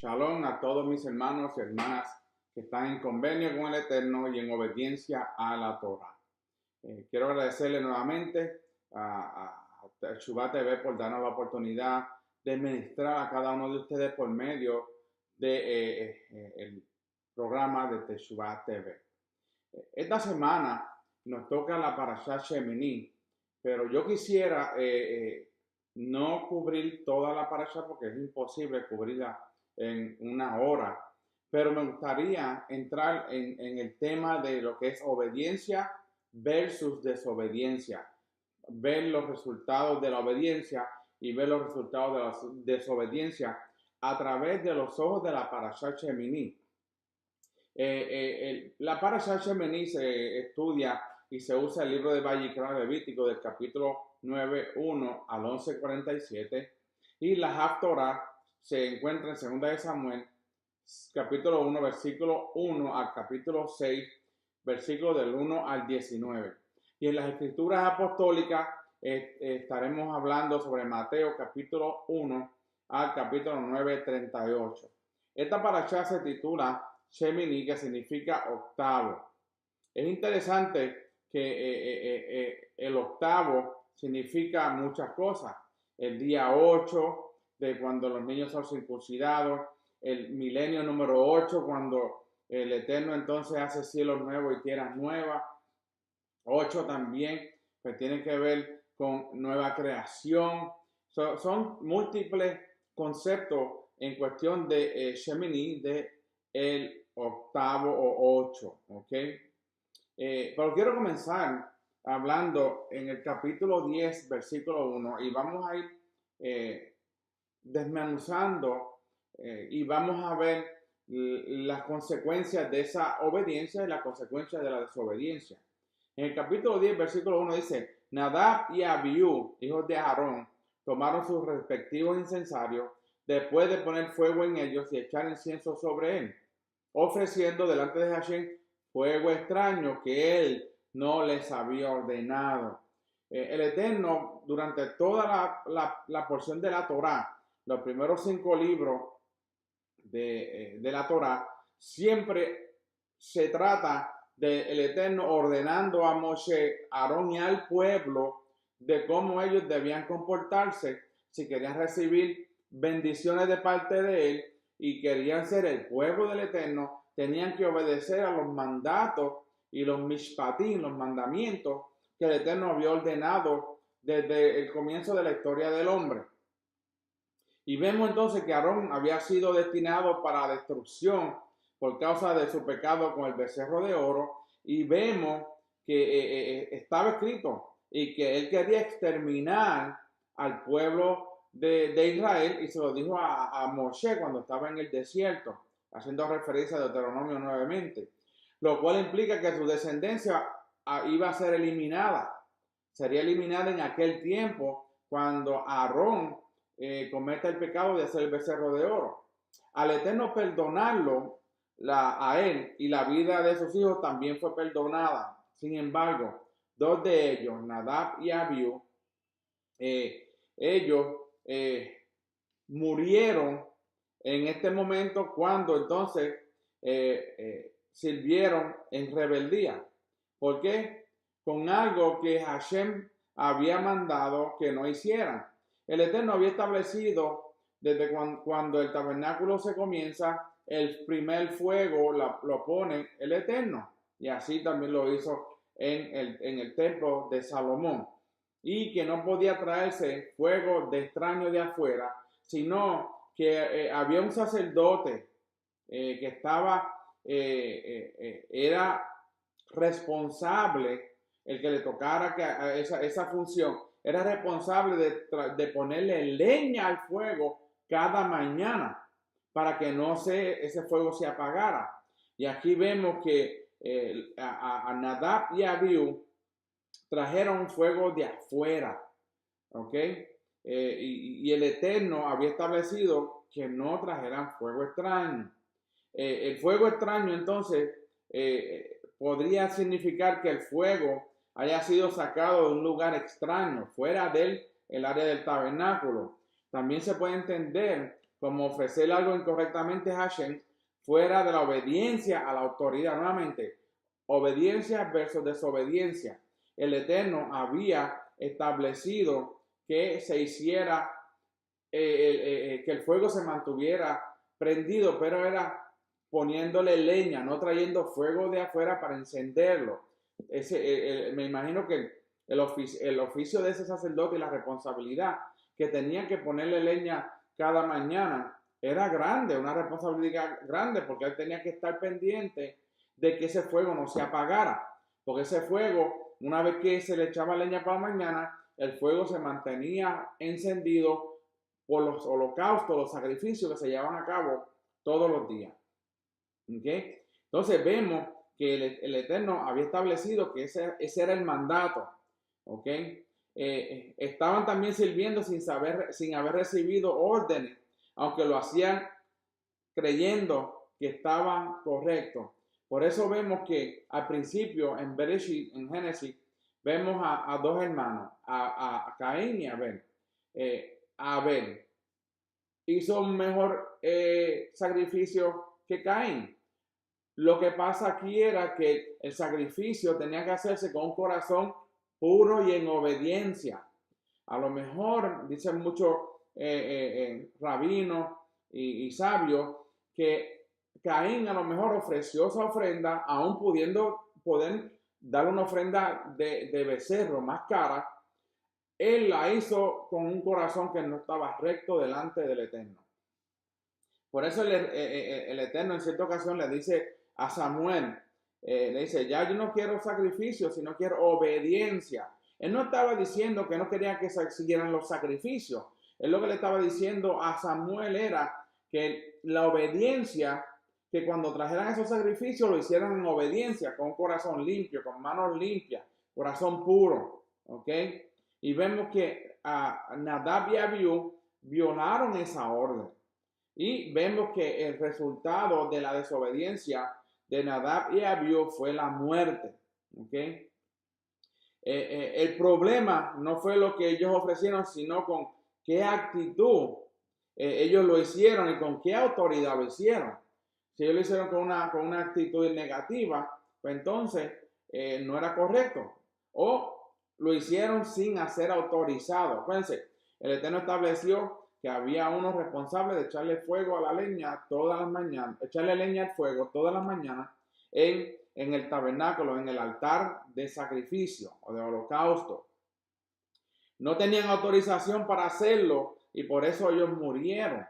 Shalom a todos mis hermanos y hermanas que están en convenio con el Eterno y en obediencia a la Torah. Quiero agradecerle nuevamente a Teshuvah TV por darnos la oportunidad de ministrar a cada uno de ustedes por medio de el programa de Teshuvah TV. Esta semana nos toca la Parashá Shemini, pero yo quisiera no cubrir toda la Parashá porque es imposible cubrirla en una hora, pero me gustaría entrar en el tema de lo que es obediencia versus desobediencia, ver los resultados de la obediencia y ver los resultados de la desobediencia a través de los ojos de la Parashá Shemini. La Parashá Shemini se estudia y se usa el libro de Vayikra Levítico del capítulo 9:1 al 11:47 y la Haftorah se encuentra en 2 de Samuel, capítulo 1, versículo 1 al capítulo 6, versículo del 1 al 19. Y en las escrituras apostólicas estaremos hablando sobre Mateo, capítulo 1 al capítulo 9, 38. Esta parashá se titula Shemini, que significa octavo. Es interesante que el octavo significa muchas cosas. El día 8, de cuando los niños son circuncidados, el milenio número 8, cuando el Eterno entonces hace cielos nuevos y tierras nuevas. 8 también, pues tiene que ver con nueva creación. Son múltiples conceptos en cuestión de Shemini, de el octavo o 8, ¿ok? Pero quiero comenzar hablando en el capítulo 10, versículo 1, y vamos a ir desmenuzando y vamos a ver las consecuencias de esa obediencia y las consecuencias de la desobediencia. En el capítulo 10, versículo 1 dice: Nadab y Abiú, hijos de Aarón, tomaron sus respectivos incensarios después de poner fuego en ellos y echar incienso sobre él, ofreciendo delante de Hashem fuego extraño que él no les había ordenado. El Eterno, durante toda la porción de la Torá, los primeros 5 libros de la Torá, siempre se trata del Eterno ordenando a Moshe, Aarón y al pueblo de cómo ellos debían comportarse si querían recibir bendiciones de parte de él y querían ser el pueblo del Eterno. Tenían que obedecer a los mandatos y los mishpatim, los mandamientos que el Eterno había ordenado desde el comienzo de la historia del hombre. Y vemos entonces que Aarón había sido destinado para destrucción por causa de su pecado con el becerro de oro. Y vemos que estaba escrito y que él quería exterminar al pueblo de Israel, y se lo dijo a Moshe cuando estaba en el desierto, haciendo referencia a Deuteronomio nuevamente, lo cual implica que su descendencia iba a ser eliminada. Sería eliminada en aquel tiempo cuando Aarón cometa el pecado de hacer el becerro de oro. Al Eterno perdonarlo a él y la vida de sus hijos también fue perdonada. Sin embargo, 2 de ellos, Nadab y Abiú, ellos murieron en este momento cuando entonces sirvieron en rebeldía. ¿Por qué? Con algo que Hashem había mandado que no hicieran. El Eterno había establecido desde cuando el tabernáculo se comienza, el primer fuego lo pone el Eterno. Y así también lo hizo en el templo de Salomón. Y que no podía traerse fuego de extraño de afuera, sino que había un sacerdote que era responsable, el que le tocara esa función, era responsable de ponerle leña al fuego cada mañana para que ese fuego se apagara. Y aquí vemos que a Nadab y Abiú trajeron fuego de afuera, ¿ok? Y el Eterno había establecido que no trajeran fuego extraño. El fuego extraño entonces podría significar que el fuego haya sido sacado de un lugar extraño, fuera del área del tabernáculo. También se puede entender como ofrecer algo incorrectamente a Hashem, fuera de la obediencia a la autoridad. Nuevamente, obediencia versus desobediencia. El Eterno había establecido que se hiciera, que el fuego se mantuviera prendido, pero era poniéndole leña, no trayendo fuego de afuera para encenderlo. Me imagino que el oficio de ese sacerdote y la responsabilidad que tenía que ponerle leña cada mañana era grande, una responsabilidad grande, porque él tenía que estar pendiente de que ese fuego no se apagara, porque ese fuego, una vez que se le echaba leña para la mañana, el fuego se mantenía encendido por los holocaustos, los sacrificios que se llevaban a cabo todos los días. ¿Okay? Entonces vemos que el Eterno había establecido que ese era el mandato. ¿Okay? Estaban también sirviendo sin haber recibido órdenes, aunque lo hacían creyendo que estaban correctos. Por eso vemos que al principio en Bereshit, en Génesis, vemos a dos hermanos, a Caín y Abel. Abel hizo un mejor sacrificio que Caín. Lo que pasa aquí era que el sacrificio tenía que hacerse con un corazón puro y en obediencia. A lo mejor, dicen muchos rabinos y sabios, que Caín a lo mejor ofreció esa ofrenda, aún poder dar una ofrenda de becerro más cara. Él la hizo con un corazón que no estaba recto delante del Eterno. Por eso el Eterno en cierta ocasión le dice a Samuel, le dice, ya yo no quiero sacrificios, sino quiero obediencia. Él no estaba diciendo que no quería que se siguieran los sacrificios. Él lo que le estaba diciendo a Samuel era que la obediencia, que cuando trajeran esos sacrificios lo hicieran en obediencia, con un corazón limpio, con manos limpias, corazón puro. ¿Ok? Y vemos que a Nadab y Abiú violaron esa orden. Y vemos que el resultado de la desobediencia de Nadab y Abiú fue la muerte. ¿Okay? El problema no fue lo que ellos ofrecieron, sino con qué actitud ellos lo hicieron y con qué autoridad lo hicieron. Si ellos lo hicieron con una actitud negativa, pues entonces no era correcto. O lo hicieron sin ser autorizado. Acuérdense, el Eterno estableció que había uno responsable de echarle fuego a la leña todas las mañanas, echarle leña al fuego todas las mañanas en el tabernáculo, en el altar de sacrificio o de holocausto. No tenían autorización para hacerlo y por eso ellos murieron.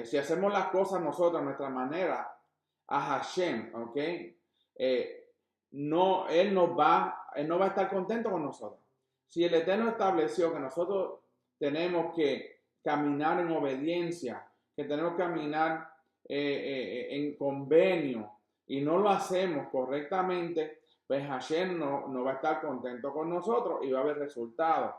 Si hacemos las cosas nosotros a nuestra manera, a Hashem, ¿ok? Él no va a estar contento con nosotros. Si el Eterno estableció que nosotros tenemos que caminar en obediencia, que tenemos que caminar en convenio y no lo hacemos correctamente, pues Hashem no va a estar contento con nosotros y va a haber resultados.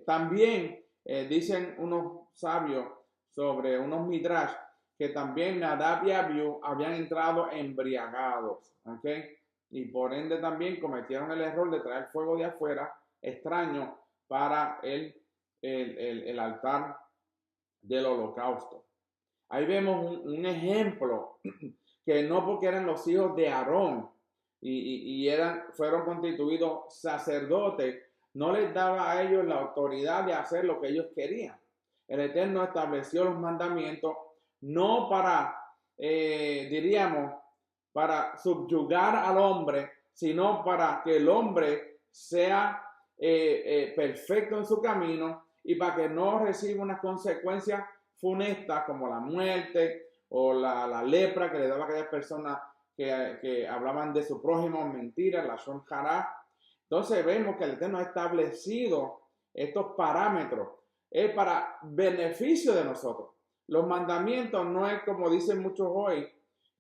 También dicen unos sabios sobre unos midrash que también Nadab y Abiú habían entrado embriagados, ¿ok? Y por ende también cometieron el error de traer fuego de afuera extraño para el altar del holocausto. Ahí vemos un ejemplo que no porque eran los hijos de Aarón y fueron constituidos sacerdotes, no les daba a ellos la autoridad de hacer lo que ellos querían. El Eterno estableció los mandamientos no para, diríamos, para subyugar al hombre, sino para que el hombre sea perfecto en su camino y para que no reciba unas consecuencias funestas como la muerte o la lepra que le daba a aquellas personas que hablaban de su prójimo mentiras, la shon hará. Entonces vemos que el Eterno ha establecido estos parámetros para beneficio de nosotros. Los mandamientos no es como dicen muchos hoy,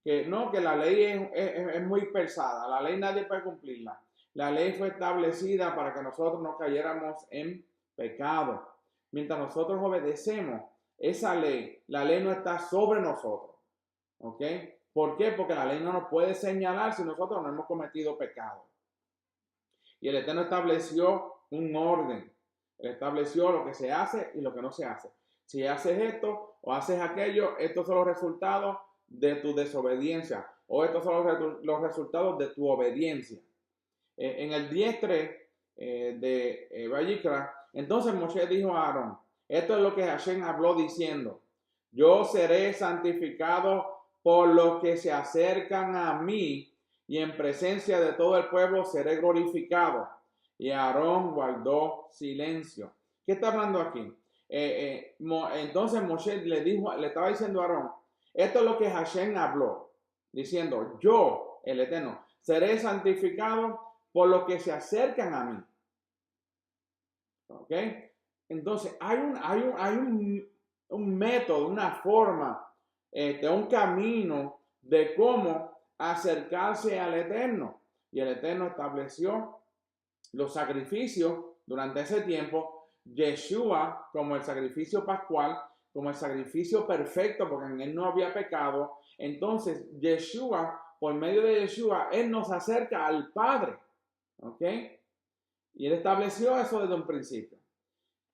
que la ley es muy pesada, la ley nadie puede cumplirla. La ley fue establecida para que nosotros no cayéramos en pecado. Mientras nosotros obedecemos esa ley, la ley no está sobre nosotros. ¿Ok? ¿Por qué? Porque la ley no nos puede señalar si nosotros no hemos cometido pecado. Y el Eterno estableció un orden. Él estableció lo que se hace y lo que no se hace. Si haces esto, o haces aquello, estos son los resultados de tu desobediencia, o estos son los resultados de tu obediencia. En el 10:3 de Vayikra, entonces Moshe dijo a Aarón, esto es lo que Hashem habló diciendo, yo seré santificado por los que se acercan a mí, y en presencia de todo el pueblo seré glorificado. Y Aarón guardó silencio. ¿Qué está hablando aquí? Entonces Moshe le estaba diciendo a Aarón, esto es lo que Hashem habló, diciendo, yo, el Eterno, seré santificado por los que se acercan a mí. ¿Ok? Entonces, hay un método, una forma, un camino de cómo acercarse al Eterno. Y el Eterno estableció los sacrificios durante ese tiempo. Yeshua como el sacrificio pascual, como el sacrificio perfecto, porque en él no había pecado. Entonces, Yeshua, por medio de Yeshua, él nos acerca al Padre. ¿Ok? Y él estableció eso desde un principio.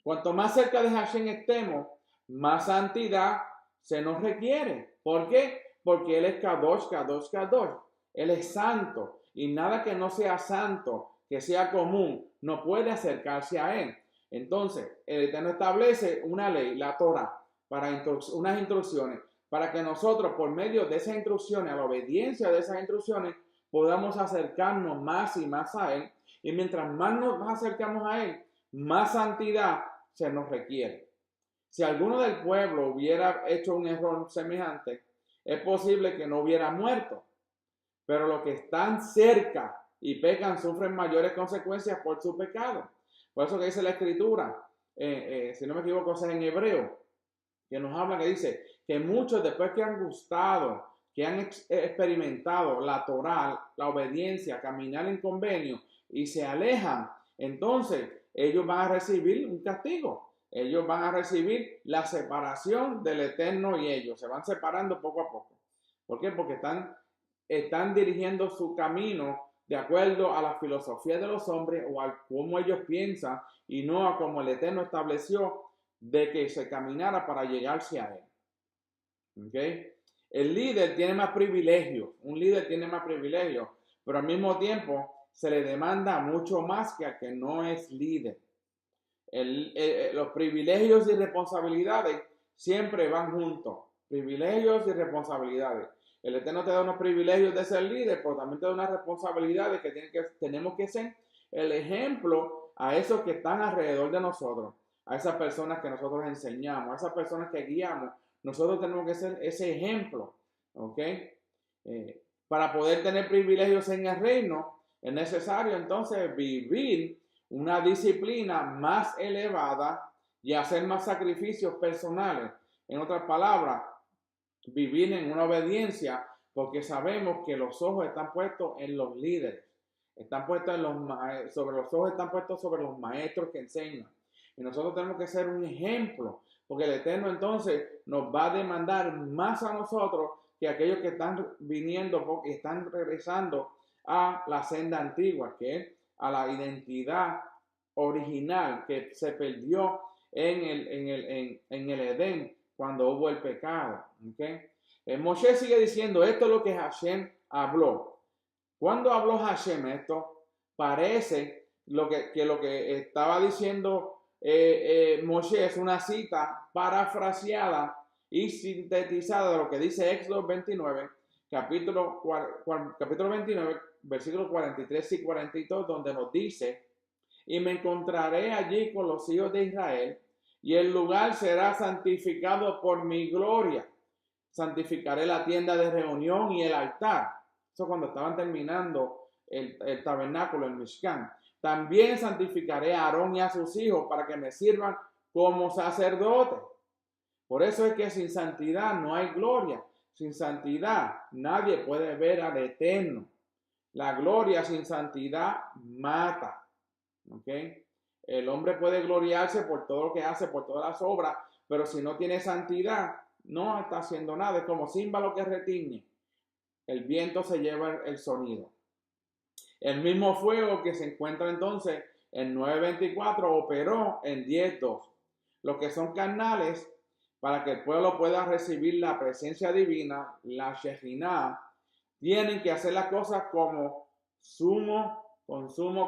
Cuanto más cerca de Hashem estemos, más santidad se nos requiere. ¿Por qué? Porque Él es Kadosh, Kadosh, Kadosh. Él es santo. Y nada que no sea santo, que sea común, no puede acercarse a Él. Entonces, el Eterno establece una ley, la Torah, para unas instrucciones, para que nosotros, por medio de esas instrucciones, a la obediencia de esas instrucciones, podamos acercarnos más y más a Él. Y mientras más nos acercamos a Él, más santidad se nos requiere. Si alguno del pueblo hubiera hecho un error semejante, es posible que no hubiera muerto. Pero los que están cerca y pecan sufren mayores consecuencias por su pecado. Por eso que dice la Escritura, si no me equivoco, es en Hebreo, que nos habla, que dice que muchos después que han gustado, que han experimentado la Torá, la obediencia, caminar en convenio y se alejan, entonces ellos van a recibir un castigo. Ellos van a recibir la separación del Eterno y ellos. Se van separando poco a poco. ¿Por qué? Porque están dirigiendo su camino de acuerdo a la filosofía de los hombres o a cómo ellos piensan y no a como el Eterno estableció de que se caminara para llegarse a Él. ¿Okay? El líder tiene más privilegios. Un líder tiene más privilegios, pero al mismo tiempo se le demanda mucho más que al que no es líder. Los privilegios y responsabilidades siempre van juntos. Privilegios y responsabilidades. El Eterno te da unos privilegios de ser líder, pero también te da unas responsabilidades que tenemos que ser el ejemplo a esos que están alrededor de nosotros, a esas personas que nosotros enseñamos, a esas personas que guiamos. Nosotros tenemos que ser ese ejemplo. ¿Ok? Para poder tener privilegios en el reino, es necesario entonces vivir una disciplina más elevada y hacer más sacrificios personales. En otras palabras, vivir en una obediencia, porque sabemos que los ojos están puestos en los líderes, están puestos sobre los ojos están puestos sobre los maestros que enseñan. Y nosotros tenemos que ser un ejemplo, porque el Eterno entonces nos va a demandar más a nosotros que aquellos que están viniendo, porque están regresando a la senda antigua, que es a la identidad original que se perdió en el Edén cuando hubo el pecado. ¿Okay? Moshe sigue diciendo, esto es lo que Hashem habló. Cuando habló Hashem esto, parece lo que estaba diciendo Moshe es una cita parafraseada y sintetizada de lo que dice Éxodo 29, capítulo 29, versículos 43 y 42, donde nos dice, y me encontraré allí con los hijos de Israel, y el lugar será santificado por mi gloria. Santificaré la tienda de reunión y el altar. Eso cuando estaban terminando el tabernáculo, el Mishkan. También santificaré a Aarón y a sus hijos para que me sirvan como sacerdotes. Por eso es que sin santidad no hay gloria. Sin santidad nadie puede ver al Eterno. La gloria sin santidad mata. ¿Okay? El hombre puede gloriarse por todo lo que hace, por todas las obras, pero si no tiene santidad, no está haciendo nada. Es como címbalo que retiñe. El viento se lleva el sonido. El mismo fuego que se encuentra entonces en 9:24 operó en 10:2. Los que son carnales para que el pueblo pueda recibir la presencia divina, la Shejinah, tienen que hacer las cosas con sumo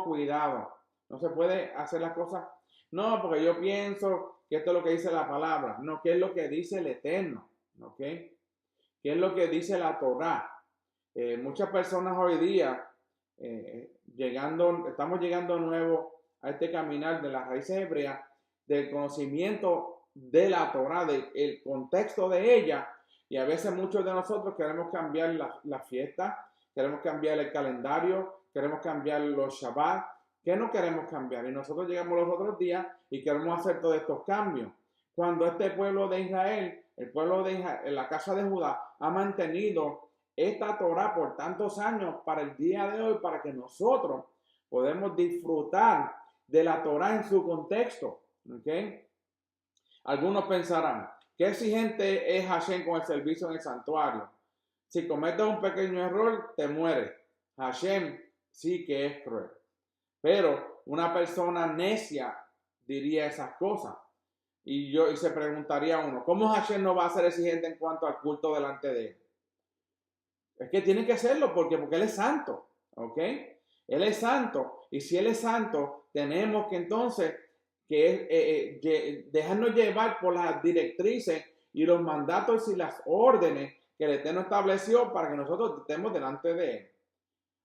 cuidado. No se puede hacer las cosas, no, porque yo pienso que esto es lo que dice la palabra. No, ¿qué es lo que dice el Eterno? ¿Ok? ¿Qué es lo que dice la Torá? Muchas personas hoy día, estamos llegando nuevo a este caminar de las raíces hebreas, del conocimiento de la Torá, del contexto de ella, y a veces muchos de nosotros queremos cambiar la fiesta, queremos cambiar el calendario, queremos cambiar los Shabbat, que no queremos cambiar, y nosotros llegamos los otros días y queremos hacer todos estos cambios. Cuando este pueblo de Israel, el pueblo de Israel, la casa de Judá, ha mantenido esta Torá por tantos años para el día de hoy, para que nosotros podamos disfrutar de la Torá en su contexto. ¿Okay? Algunos pensarán, ¿qué exigente es Hashem con el servicio en el santuario? Si cometes un pequeño error, te mueres. Hashem sí que es cruel. Pero una persona necia diría esas cosas. Y se preguntaría uno, ¿cómo Hashem no va a ser exigente en cuanto al culto delante de él? Es que tiene que hacerlo porque Él es santo, ¿ok? Él es santo, y si Él es santo, tenemos que entonces dejarnos llevar por las directrices y los mandatos y las órdenes que el Eterno estableció para que nosotros estemos delante de Él.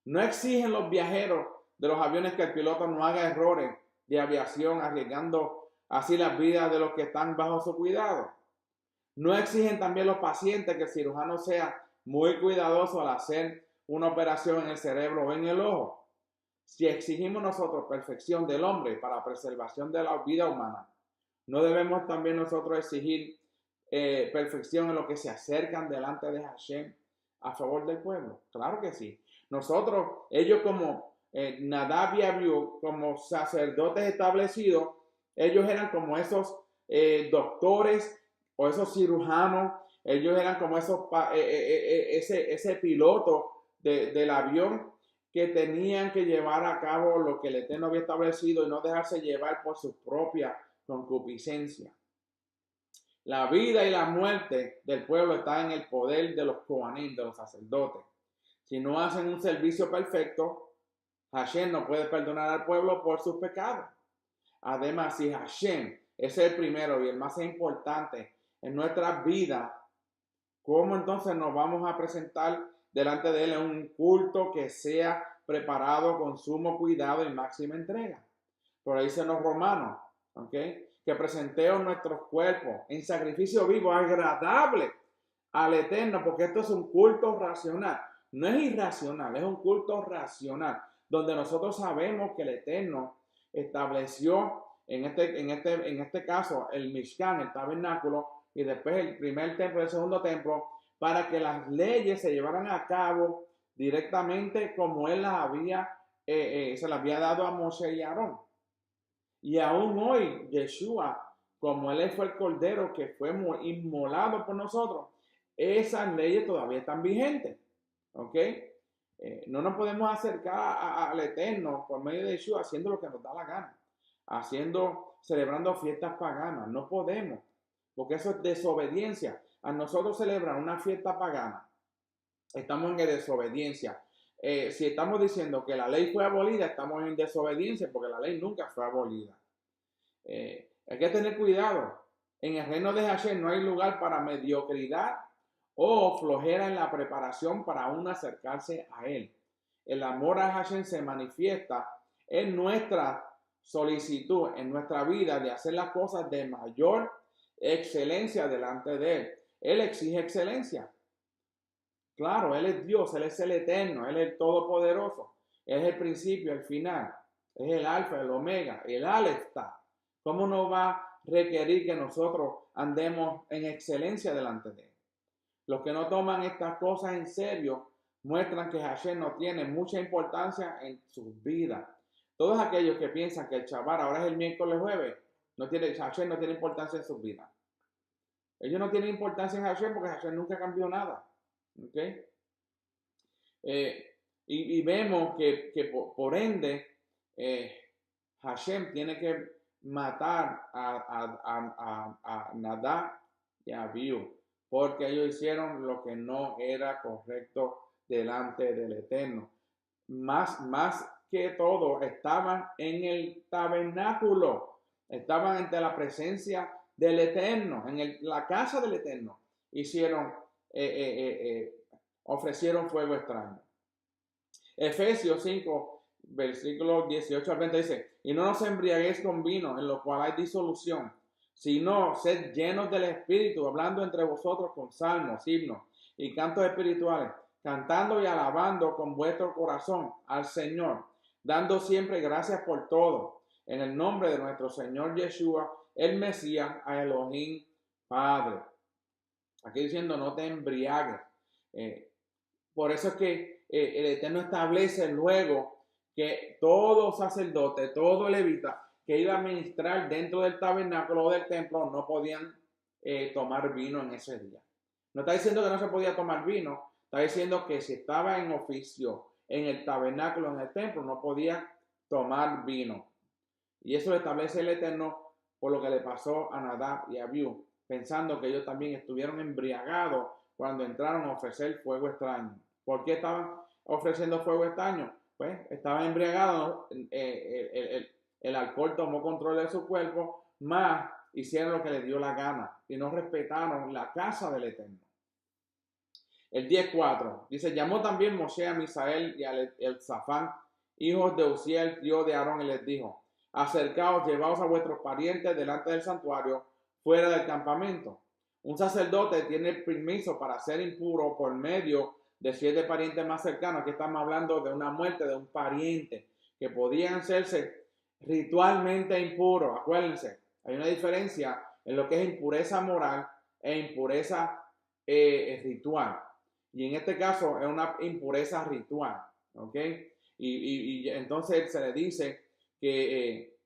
No exigen los viajeros de los aviones que el piloto no haga errores de aviación, arriesgando así las vidas de los que están bajo su cuidado. No exigen también los pacientes que el cirujano sea muy cuidadoso al hacer una operación en el cerebro o en el ojo. Si exigimos nosotros perfección del hombre para la preservación de la vida humana, ¿no debemos también nosotros exigir perfección en lo que se acercan delante de Hashem a favor del pueblo? Claro que sí. Nosotros, ellos como Nadab y Abiú, como sacerdotes establecidos, ellos eran como esos doctores o esos cirujanos, ellos eran como ese piloto del avión que tenían que llevar a cabo lo que el Eterno había establecido y no dejarse llevar por su propia concupiscencia. La vida y la muerte del pueblo está en el poder de los Kohanim, de los sacerdotes. Si no hacen un servicio perfecto, Hashem no puede perdonar al pueblo por sus pecados. Además, si Hashem es el primero y el más importante en nuestras vidas, ¿cómo entonces nos vamos a presentar delante de Él en un culto que sea preparado con sumo cuidado y máxima entrega? Por ahí dicen los romanos, ¿ok? Que presentemos nuestros cuerpos en sacrificio vivo, agradable al Eterno, porque esto es un culto racional. No es irracional, es un culto racional, donde nosotros sabemos que el Eterno estableció en este caso el Mishkan, el tabernáculo, y después el primer templo y el segundo templo, para que las leyes se llevaran a cabo directamente como Él se las había dado a Moshe y a Aarón. Y aún hoy, Yeshua, como Él fue el Cordero que fue inmolado por nosotros, esas leyes todavía están vigentes. ¿Ok? No nos podemos acercar al Eterno por medio de Yeshua haciendo lo que nos da la gana, celebrando fiestas paganas. No podemos, porque eso es desobediencia. A nosotros celebrar una fiesta pagana, estamos en desobediencia. Si estamos diciendo que la ley fue abolida, estamos en desobediencia porque la ley nunca fue abolida. Hay que tener cuidado. En el reino de Hashem no hay lugar para mediocridad o flojera en la preparación para aún acercarse a Él. El amor a Hashem se manifiesta en nuestra solicitud, en nuestra vida de hacer las cosas de mayor excelencia delante de Él. Él exige excelencia. Claro, Él es Dios, Él es el Eterno, Él es el Todopoderoso, Él es el principio, el final, es el Alfa, el Omega, el Alefta. ¿Cómo no va a requerir que nosotros andemos en excelencia delante de Él? Los que no toman estas cosas en serio muestran que Hashem no tiene mucha importancia en sus vidas. Todos aquellos que piensan que el Shabbat ahora es el miércoles jueves, Hashem no tiene importancia en sus vidas. Ellos no tienen importancia en Hashem porque Hashem nunca cambió nada. ¿Okay? Y vemos que por ende Hashem tiene que matar a Nadab y Abiú, porque ellos hicieron lo que no era correcto delante del Eterno. Más que todo, estaban en el tabernáculo, estaban ante la presencia del Eterno, en la casa del Eterno. Ofrecieron fuego extraño. Efesios 5, versículos 18 al 20 dice: y no nos embriaguéis con vino, en lo cual hay disolución, sino sed llenos del Espíritu, hablando entre vosotros con salmos, himnos y cantos espirituales, cantando y alabando con vuestro corazón al Señor, dando siempre gracias por todo, en el nombre de nuestro Señor Yeshua, el Mesías, a Elohim Padre. Aquí diciendo, no te embriagues. Por eso es que el Eterno establece luego que todo sacerdote, todo levita que iba a ministrar dentro del tabernáculo o del templo no podían tomar vino en ese día. No está diciendo que no se podía tomar vino, está diciendo que si estaba en oficio en el tabernáculo, en el templo, no podía tomar vino. Y eso lo establece el Eterno por lo que le pasó a Nadab y a Abiú, pensando que ellos también estuvieron embriagados cuando entraron a ofrecer fuego extraño. ¿Por qué estaban ofreciendo fuego extraño? Pues estaban embriagados, el alcohol tomó control de su cuerpo, más hicieron lo que les dio la gana y no respetaron la casa del Eterno. El 10:4 dice: llamó también Moshe a Misael y a Elzafán, hijos de Uziel, tío de Aarón, y les dijo: acercaos, llevaos a vuestros parientes delante del santuario, fuera del campamento. Un sacerdote tiene permiso para ser impuro por medio de 7 parientes más cercanos. Aquí estamos hablando de una muerte de un pariente, que podían hacerse ritualmente impuros. Acuérdense, hay una diferencia en lo que es impureza moral e impureza ritual. Y en este caso es una impureza ritual, ¿ok? Y entonces se le dice que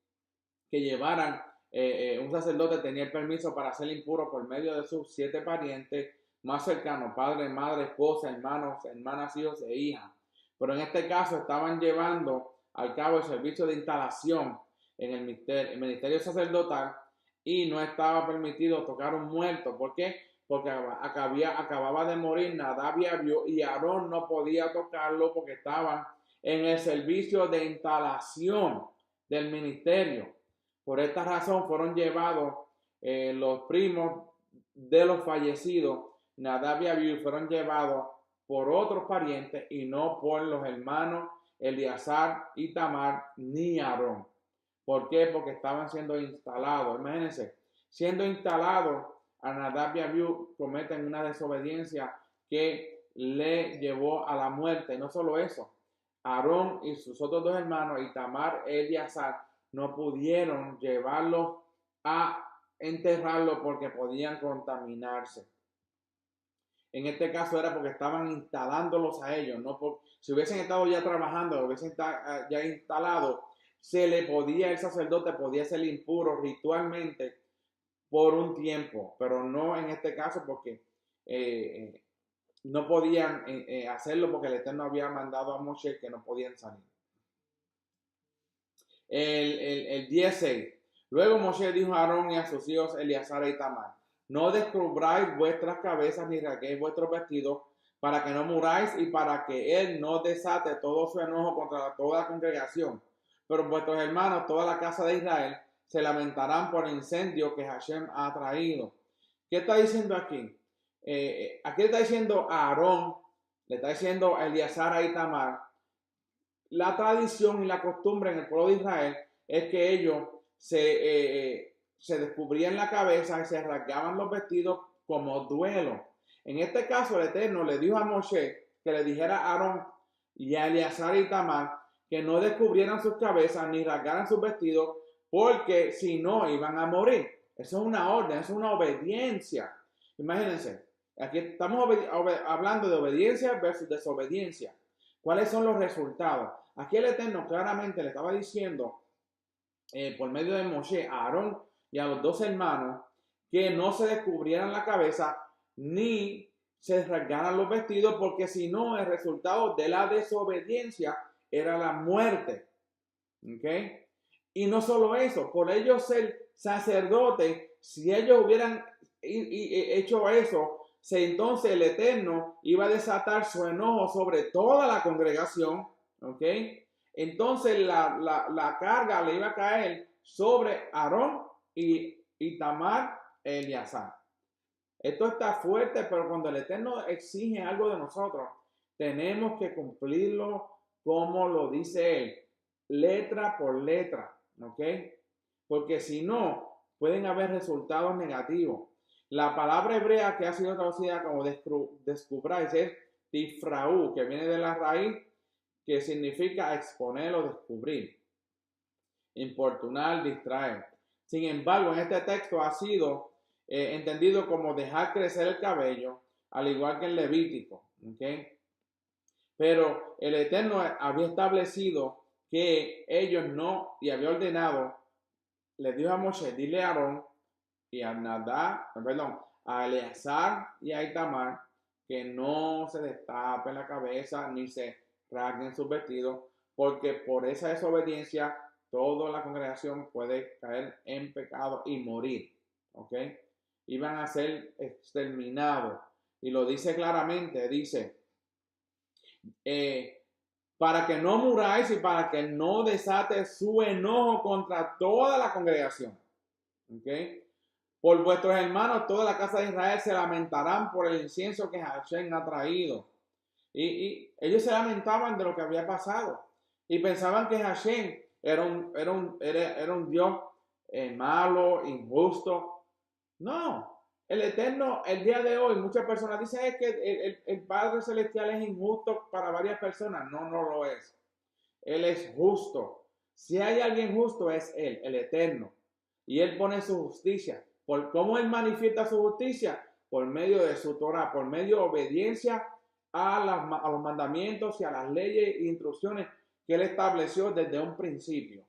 llevaran, un sacerdote tenía el permiso para ser impuro por medio de sus 7 parientes más cercanos: padre, madre, esposa, hermanos, hermanas, hijos e hijas. Pero en este caso estaban llevando al cabo el servicio de instalación en el ministerio sacerdotal y no estaba permitido tocar un muerto. ¿Por qué? Porque acababa de morir Nadab y Abiú, y Aarón no podía tocarlo porque estaban en el servicio de instalación del ministerio. Por esta razón fueron llevados los primos de los fallecidos, Nadab y Abiú, fueron llevados por otros parientes y no por los hermanos Eleazar, Itamar ni Aarón. ¿Por qué? Porque estaban siendo instalados. Imagínense, siendo instalados, a Nadab y Abiú cometen una desobediencia que le llevó a la muerte. Y no solo eso, Aarón y sus otros 2 hermanos, Itamar y Eleazar, no pudieron llevarlos a enterrarlo porque podían contaminarse. En este caso era porque estaban instalándolos a ellos, no por, si hubiesen estado ya trabajando, hubiesen ya instalado, el sacerdote podía ser impuro ritualmente por un tiempo, pero no en este caso porque no podían hacerlo porque el Eterno había mandado a Moshe que no podían salir. El 16. Luego Moshe dijo a Aarón y a sus hijos Eleazar y Itamar: no descubráis vuestras cabezas ni rasguéis vuestros vestidos, para que no muráis y para que él no desate todo su enojo contra toda la congregación. Pero vuestros hermanos, toda la casa de Israel, se lamentarán por el incendio que Hashem ha traído. ¿Qué está diciendo aquí? Aquí le está diciendo a Aarón, le está diciendo a Eleazar a Itamar. La tradición y la costumbre en el pueblo de Israel es que ellos se descubrían la cabeza y se rasgaban los vestidos como duelo. En este caso, el Eterno le dijo a Moshe que le dijera a Aarón y a Eleazar y Itamar que no descubrieran sus cabezas ni rasgaran sus vestidos, porque si no iban a morir. Eso es una orden, eso es una obediencia. Imagínense, aquí estamos hablando de obediencia versus desobediencia. ¿Cuáles son los resultados? Aquí el Eterno claramente le estaba diciendo por medio de Moshe a Aarón y a los 2 hermanos que no se descubrieran la cabeza ni se rasgaran los vestidos, porque si no, el resultado de la desobediencia era la muerte. ¿Okay? Y no solo eso, por ellos ser sacerdotes, si ellos hubieran hecho eso, entonces el Eterno iba a desatar su enojo sobre toda la congregación, ¿ok? Entonces la carga le iba a caer sobre Aarón y Tamar e Eleazar. Esto está fuerte, pero cuando el Eterno exige algo de nosotros, tenemos que cumplirlo como lo dice Él, letra por letra, ¿ok? Porque si no, pueden haber resultados negativos. La palabra hebrea que ha sido traducida como descubráis es tifraú, que viene de la raíz que significa exponer o descubrir, importunar, distraer. Sin embargo, en este texto ha sido entendido como dejar crecer el cabello, al igual que en Levítico, ¿ok? Pero el Eterno había establecido que ellos no, y había ordenado, le dijo a Moshe, dile a Aarón y a a Eleazar y a Itamar que no se destapen la cabeza ni se rasguen sus vestidos, porque por esa desobediencia toda la congregación puede caer en pecado y morir, ¿ok? Iban a ser exterminados. Y lo dice claramente, dice, para que no muráis y para que no desate su enojo contra toda la congregación. ¿Ok? Por vuestros hermanos, toda la casa de Israel se lamentarán por el incienso que Hashem ha traído. Y ellos se lamentaban de lo que había pasado. Y pensaban que Hashem era un Dios malo, injusto. No, el Eterno, el día de hoy, muchas personas dicen es que el Padre Celestial es injusto para varias personas. No, no lo es. Él es justo. Si hay alguien justo es Él, el Eterno. Y Él pone su justicia. ¿Por cómo Él manifiesta su justicia? Por medio de su Torah, por medio de obediencia a los mandamientos y a las leyes e instrucciones que Él estableció desde un principio.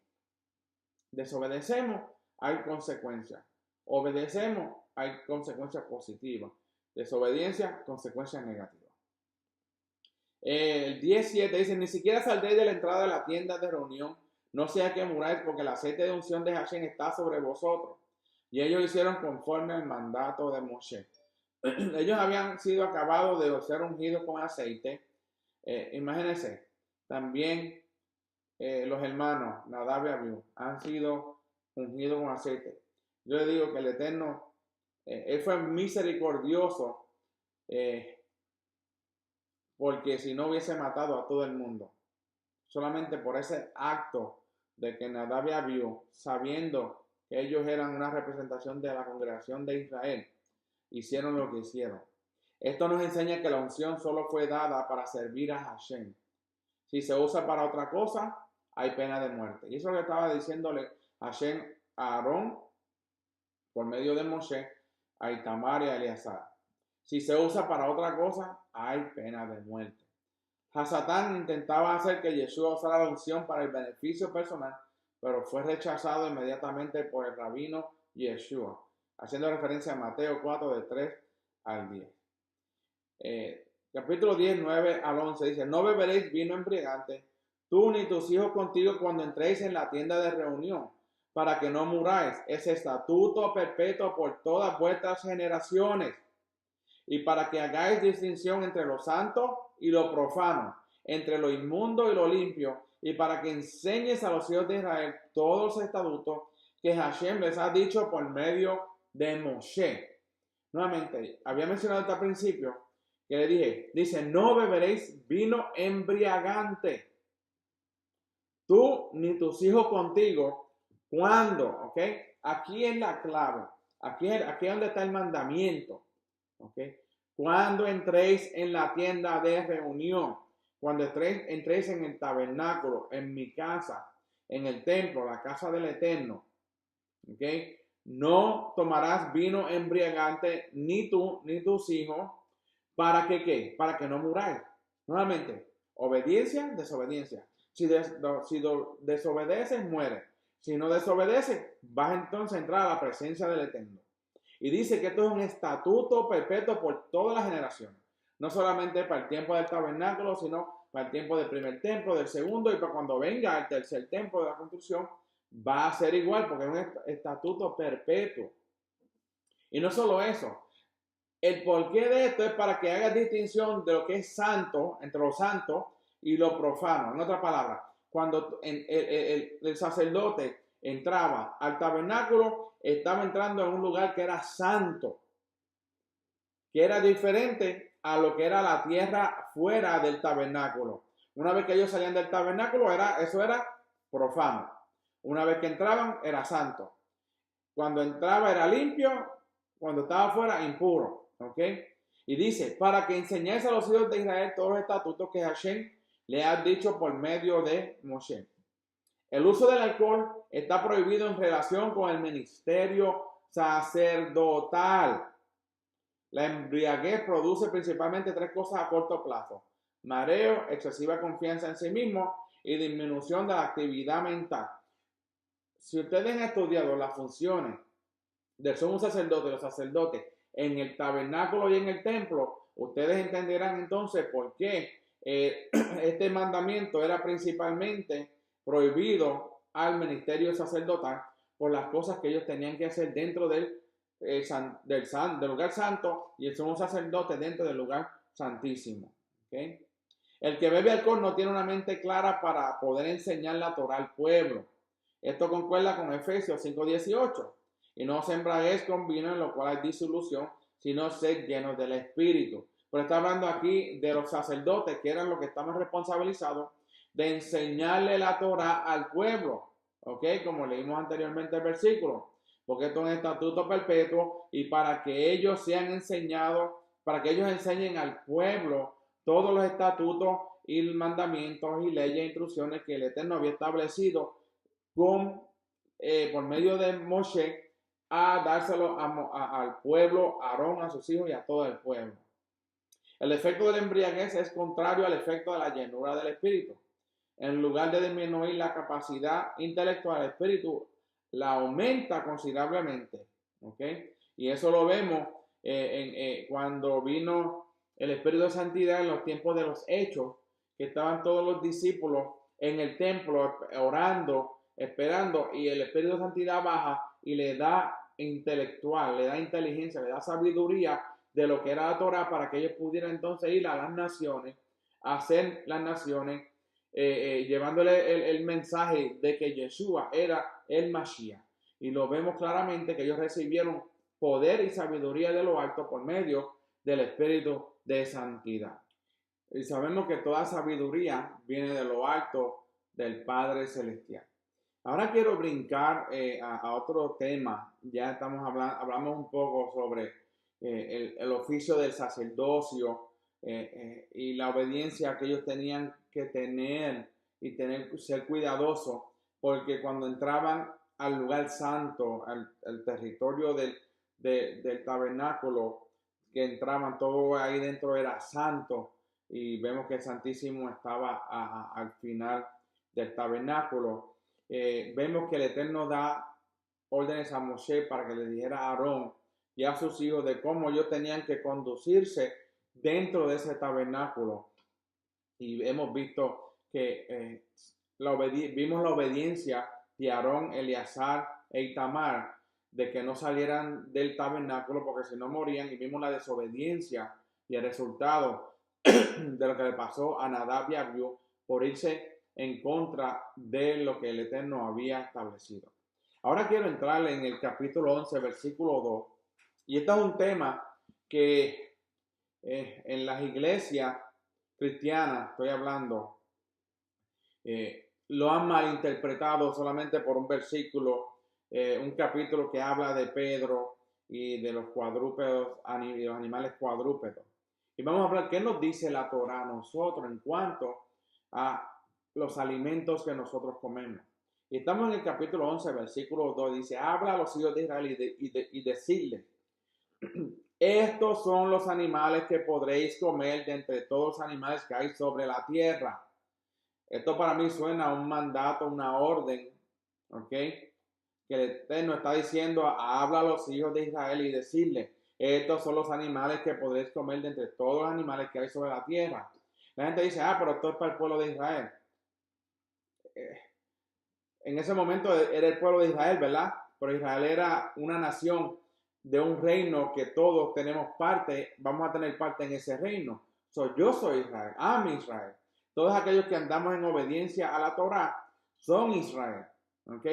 Desobedecemos, hay consecuencias. Obedecemos, hay consecuencias positivas. Desobediencia, consecuencias negativas. El 17 dice, ni siquiera saldréis de la entrada de la tienda de reunión, no sea que muráis, porque el aceite de unción de Hashem está sobre vosotros. Y ellos hicieron conforme al mandato de Moshe. Ellos habían sido acabados de ser ungidos con aceite. Imagínense, también los hermanos Nadab y Abiú han sido ungidos con aceite. Yo le digo que el Eterno, Él fue misericordioso, porque si no hubiese matado a todo el mundo, solamente por ese acto de que Nadab y Abiú, sabiendo que ellos eran una representación de la congregación de Israel, hicieron lo que hicieron. Esto nos enseña que la unción solo fue dada para servir a Hashem. Si se usa para otra cosa, hay pena de muerte. Y eso es lo que estaba diciéndole Hashem a Aarón por medio de Moshe, a Itamar y a Eleazar. Si se usa para otra cosa, hay pena de muerte. Hasatán intentaba hacer que Yeshua usara la unción para el beneficio personal, pero fue rechazado inmediatamente por el rabino Yeshua, haciendo referencia a Mateo 4, de 3 al 10. Capítulo 10, 9 al 11 dice, no beberéis vino embriagante, tú ni tus hijos contigo cuando entréis en la tienda de reunión, para que no muráis. Es estatuto perpetuo por todas vuestras generaciones. Y para que hagáis distinción entre lo santo y lo profano, entre lo inmundo y lo limpio, y para que enseñes a los hijos de Israel todos los estatutos que Hashem les ha dicho por medio de Moshe. Nuevamente, había mencionado hasta el principio que le dije, dice, no beberéis vino embriagante, tú ni tus hijos contigo. ¿Cuándo? ¿Ok? Aquí es la clave. Aquí es donde está el mandamiento. ¿Ok? Cuando entréis en la tienda de reunión, cuando entréis en el tabernáculo, en mi casa, en el templo, la casa del Eterno, ¿ok? No tomarás vino embriagante, ni tú, ni tus hijos, ¿para que qué? Para que no muráis. Nuevamente, obediencia, desobediencia. Si desobedeces, mueres. Si no desobedeces, vas entonces a entrar a la presencia del Eterno. Y dice que esto es un estatuto perpetuo por todas las generaciones. No solamente para el tiempo del tabernáculo, sino para el tiempo del primer templo, del segundo, y para cuando venga el tercer templo de la construcción, va a ser igual, porque es un estatuto perpetuo. Y no solo eso, el porqué de esto es para que hagas distinción de lo que es santo, entre lo santo y lo profano. En otras palabras, cuando el sacerdote entraba al tabernáculo, estaba entrando en un lugar que era santo, que era diferente a lo que era la tierra fuera del tabernáculo. Una vez que ellos salían del tabernáculo, eso era profano. Una vez que entraban, era santo. Cuando entraba era limpio, cuando estaba fuera, impuro. ¿Ok? Y dice, para que enseñéis a los hijos de Israel todos los estatutos que Hashem le ha dicho por medio de Moshe. El uso del alcohol está prohibido en relación con el ministerio sacerdotal. La embriaguez produce principalmente tres cosas a corto plazo: mareo, excesiva confianza en sí mismo y disminución de la actividad mental. Si ustedes han estudiado las funciones del sumo sacerdote y los sacerdotes en el tabernáculo y en el templo, ustedes entenderán entonces por qué este mandamiento era principalmente prohibido al ministerio sacerdotal por las cosas que ellos tenían que hacer dentro del lugar santo y el sumo sacerdote dentro del lugar santísimo. ¿Okay? El que bebe alcohol no tiene una mente clara para poder enseñar la Torah al pueblo. Esto concuerda con Efesios 5:18. Y no os embraguéis con vino, en lo cual hay disolución, sino sed llenos del Espíritu. Pero está hablando aquí de los sacerdotes, que eran los que estaban responsabilizados de enseñarle la Torah al pueblo. ¿Ok? Como leímos anteriormente el versículo. Porque esto es un estatuto perpetuo y para que ellos sean enseñados, para que ellos enseñen al pueblo todos los estatutos y mandamientos y leyes e instrucciones que el Eterno había establecido por medio de Moshe, a dárselo al pueblo, a Aarón, a sus hijos y a todo el pueblo. El efecto de la embriaguez es contrario al efecto de la llenura del Espíritu. En lugar de disminuir la capacidad intelectual del Espíritu, la aumenta considerablemente. ¿Ok? Y eso lo vemos cuando vino el Espíritu de Santidad en los tiempos de los Hechos, que estaban todos los discípulos en el templo orando, esperando, y el Espíritu de Santidad baja y le da intelectual, le da inteligencia, le da sabiduría de lo que era la Torah para que ellos pudieran entonces ir a las naciones, a hacer las naciones, llevándole el mensaje de que Yeshua era el Mashiach. Y lo vemos claramente que ellos recibieron poder y sabiduría de lo alto por medio del Espíritu de Santidad. Y sabemos que toda sabiduría viene de lo alto del Padre Celestial. Ahora quiero brincar a otro tema. Ya hablamos un poco sobre el oficio del sacerdocio y la obediencia que ellos tenían que tener y ser cuidadosos, porque cuando entraban al lugar santo, al territorio del tabernáculo, que entraban, todo ahí dentro era santo, y vemos que el Santísimo estaba al final del tabernáculo. Vemos que el Eterno da órdenes a Moshe para que le dijera a Aarón y a sus hijos de cómo ellos tenían que conducirse dentro de ese tabernáculo. Y hemos visto que vimos la obediencia de Aarón, Eleazar e Itamar, de que no salieran del tabernáculo porque si no morían, y vimos la desobediencia y el resultado de lo que le pasó a Nadab y Abiú por irse en contra de lo que el Eterno había establecido. Ahora quiero entrar en el capítulo 11, versículo 2. Y este es un tema que en las iglesias cristianas, estoy hablando, lo han malinterpretado solamente por un versículo, un capítulo que habla de Pedro y de los cuadrúpedos, y los animales cuadrúpedos. Y vamos a hablar qué nos dice la Torah a nosotros en cuanto a los alimentos que nosotros comemos. Y estamos en el capítulo 11, versículo 2, dice: habla a los hijos de Israel y decirles: estos son los animales que podréis comer de entre todos los animales que hay sobre la tierra. Esto para mí suena a un mandato, una orden, ¿ok? Que el Eterno está diciendo: habla a los hijos de Israel y decirles: estos son los animales que podréis comer de entre todos los animales que hay sobre la tierra. La gente dice: pero esto es para el pueblo de Israel. En ese momento era el pueblo de Israel, ¿verdad? Pero Israel era una nación de un reino que todos tenemos parte, vamos a tener parte en ese reino. Yo soy Israel, I'm Israel. Todos aquellos que andamos en obediencia a la Torá son Israel. ¿Ok?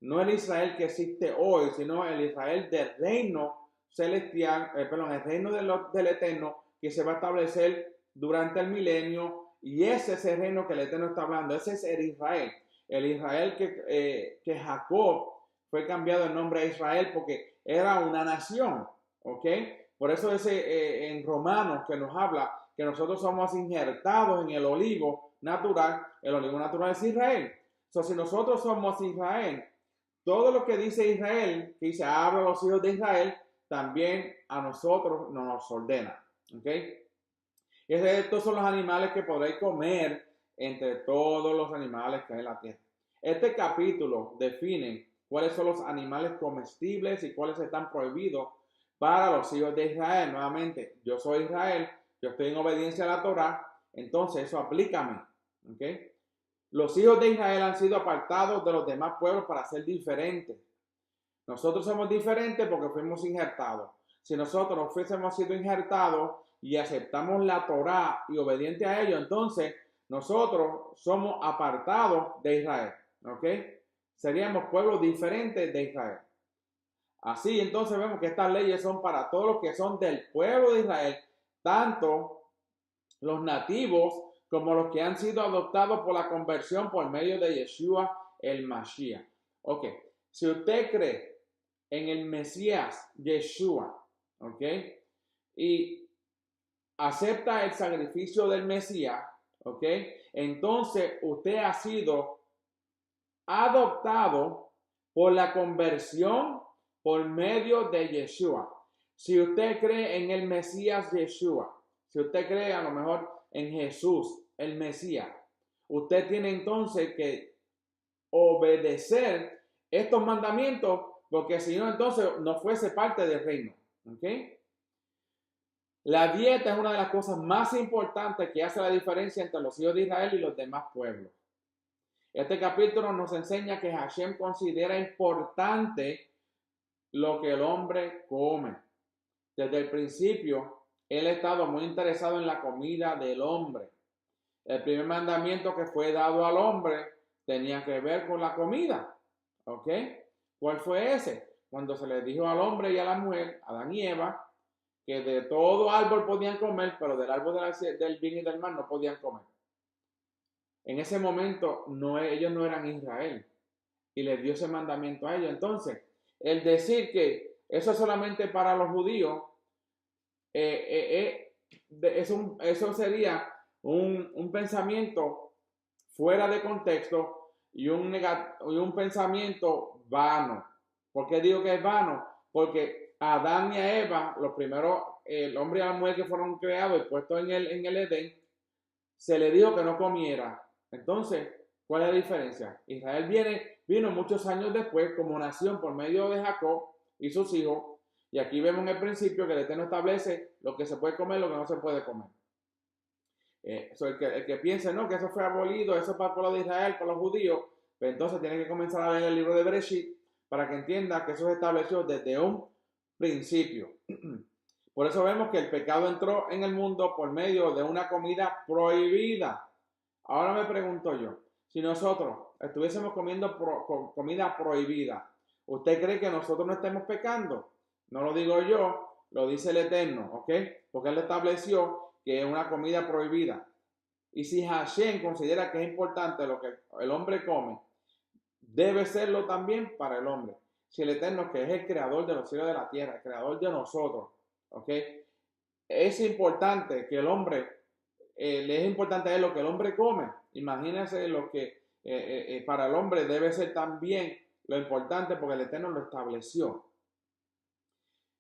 No el Israel que existe hoy, sino el Israel del reino celestial, el reino del Eterno que se va a establecer durante el milenio, y ese es el reino que el Eterno está hablando. Ese es el Israel que Jacob fue cambiado el nombre a Israel porque era una nación. ¿Ok? Por eso en Romanos que nos habla que nosotros somos injertados en el olivo natural. El olivo natural es Israel. Si nosotros somos Israel, todo lo que dice Israel, que dice habla a los hijos de Israel, también a nosotros nos ordena. ¿Ok? Y estos son los animales que podréis comer entre todos los animales que hay en la tierra. Este capítulo define cuáles son los animales comestibles y cuáles están prohibidos para los hijos de Israel. Nuevamente, yo soy Israel, yo estoy en obediencia a la Torá, entonces eso aplica a mí. ¿Okay? Los hijos de Israel han sido apartados de los demás pueblos para ser diferentes. Nosotros somos diferentes porque fuimos injertados. Si nosotros fuésemos sido injertados y aceptamos la Torá y obediente a ello, entonces nosotros somos apartados de Israel. ¿Ok? Seríamos pueblos diferentes de Israel. Así entonces vemos que estas leyes son para todos los que son del pueblo de Israel, tanto los nativos como los que han sido adoptados por la conversión por medio de Yeshua el Mashiach. Ok, si usted cree en el Mesías Yeshua, ok, y acepta el sacrificio del Mesías, ok, entonces usted ha sido adoptado por la conversión por medio de Yeshua. Si usted cree en el Mesías Yeshua, si usted cree a lo mejor en Jesús, el Mesías, usted tiene entonces que obedecer estos mandamientos, porque si no, entonces no fuese parte del reino. ¿Okay? La dieta es una de las cosas más importantes que hace la diferencia entre los hijos de Israel y los demás pueblos. Este capítulo nos enseña que Hashem considera importante lo que el hombre come. Desde el principio, él ha estado muy interesado en la comida del hombre. El primer mandamiento que fue dado al hombre tenía que ver con la comida. ¿Ok? ¿Cuál fue ese? Cuando se le dijo al hombre y a la mujer, Adán y Eva, que de todo árbol podían comer, pero del árbol del bien y del mal no podían comer. En ese momento ellos no eran Israel y les dio ese mandamiento a ellos. Entonces, el decir que eso es solamente para los judíos, eso sería un pensamiento fuera de contexto y un pensamiento vano. ¿Por qué digo que es vano? Porque a Adán y a Eva, los primeros, el hombre y la mujer que fueron creados y puestos en el Edén, se le dijo que no comiera. Entonces, ¿cuál es la diferencia? Israel vino muchos años después como nación por medio de Jacob y sus hijos, y aquí vemos en el principio que el Eterno establece lo que se puede comer y lo que no se puede comer. El que piense, no, que eso fue abolido, eso es para el pueblo de Israel, para los judíos, pues entonces tiene que comenzar a leer el libro de Bereshit para que entienda que eso se estableció desde un principio. Por eso vemos que el pecado entró en el mundo por medio de una comida prohibida. Ahora me pregunto yo, si nosotros estuviésemos comiendo comida prohibida, ¿usted cree que nosotros no estemos pecando? No lo digo yo, lo dice el Eterno, ¿ok? Porque Él estableció que es una comida prohibida. Y si Hashem considera que es importante lo que el hombre come, debe serlo también para el hombre. Si el Eterno, que es el creador de los cielos y de la tierra, el creador de nosotros, ¿ok? Es importante que el hombre, le es importante a él lo que el hombre come. Imagínense lo que para el hombre debe ser también lo importante porque el Eterno lo estableció.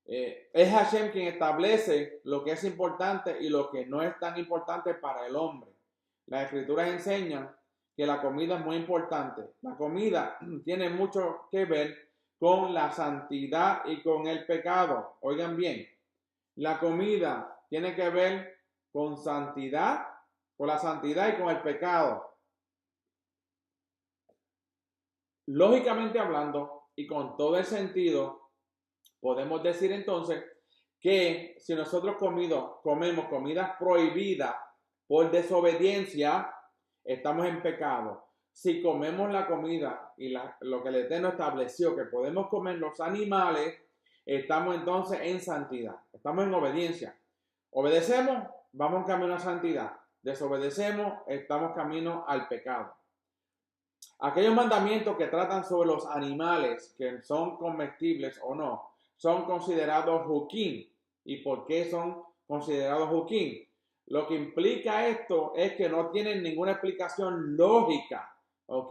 Es Hashem quien establece lo que es importante y lo que no es tan importante para el hombre. Las escrituras enseñan que la comida es muy importante. La comida tiene mucho que ver con la santidad y con el pecado. Oigan bien, la comida tiene que ver con santidad, con la santidad y con el pecado. Lógicamente hablando y con todo el sentido, Podemos decir entonces que si nosotros comemos comidas prohibidas por desobediencia, estamos en pecado. Si comemos la comida y lo que el Eterno estableció que podemos comer los animales, estamos entonces en santidad, estamos en obediencia. Obedecemos, vamos camino a santidad. Desobedecemos, estamos camino al pecado. Aquellos mandamientos que tratan sobre los animales, que son comestibles o no, son considerados hukim. ¿Y por qué son considerados hukim? Lo que implica esto es que no tienen ninguna explicación lógica, ¿ok?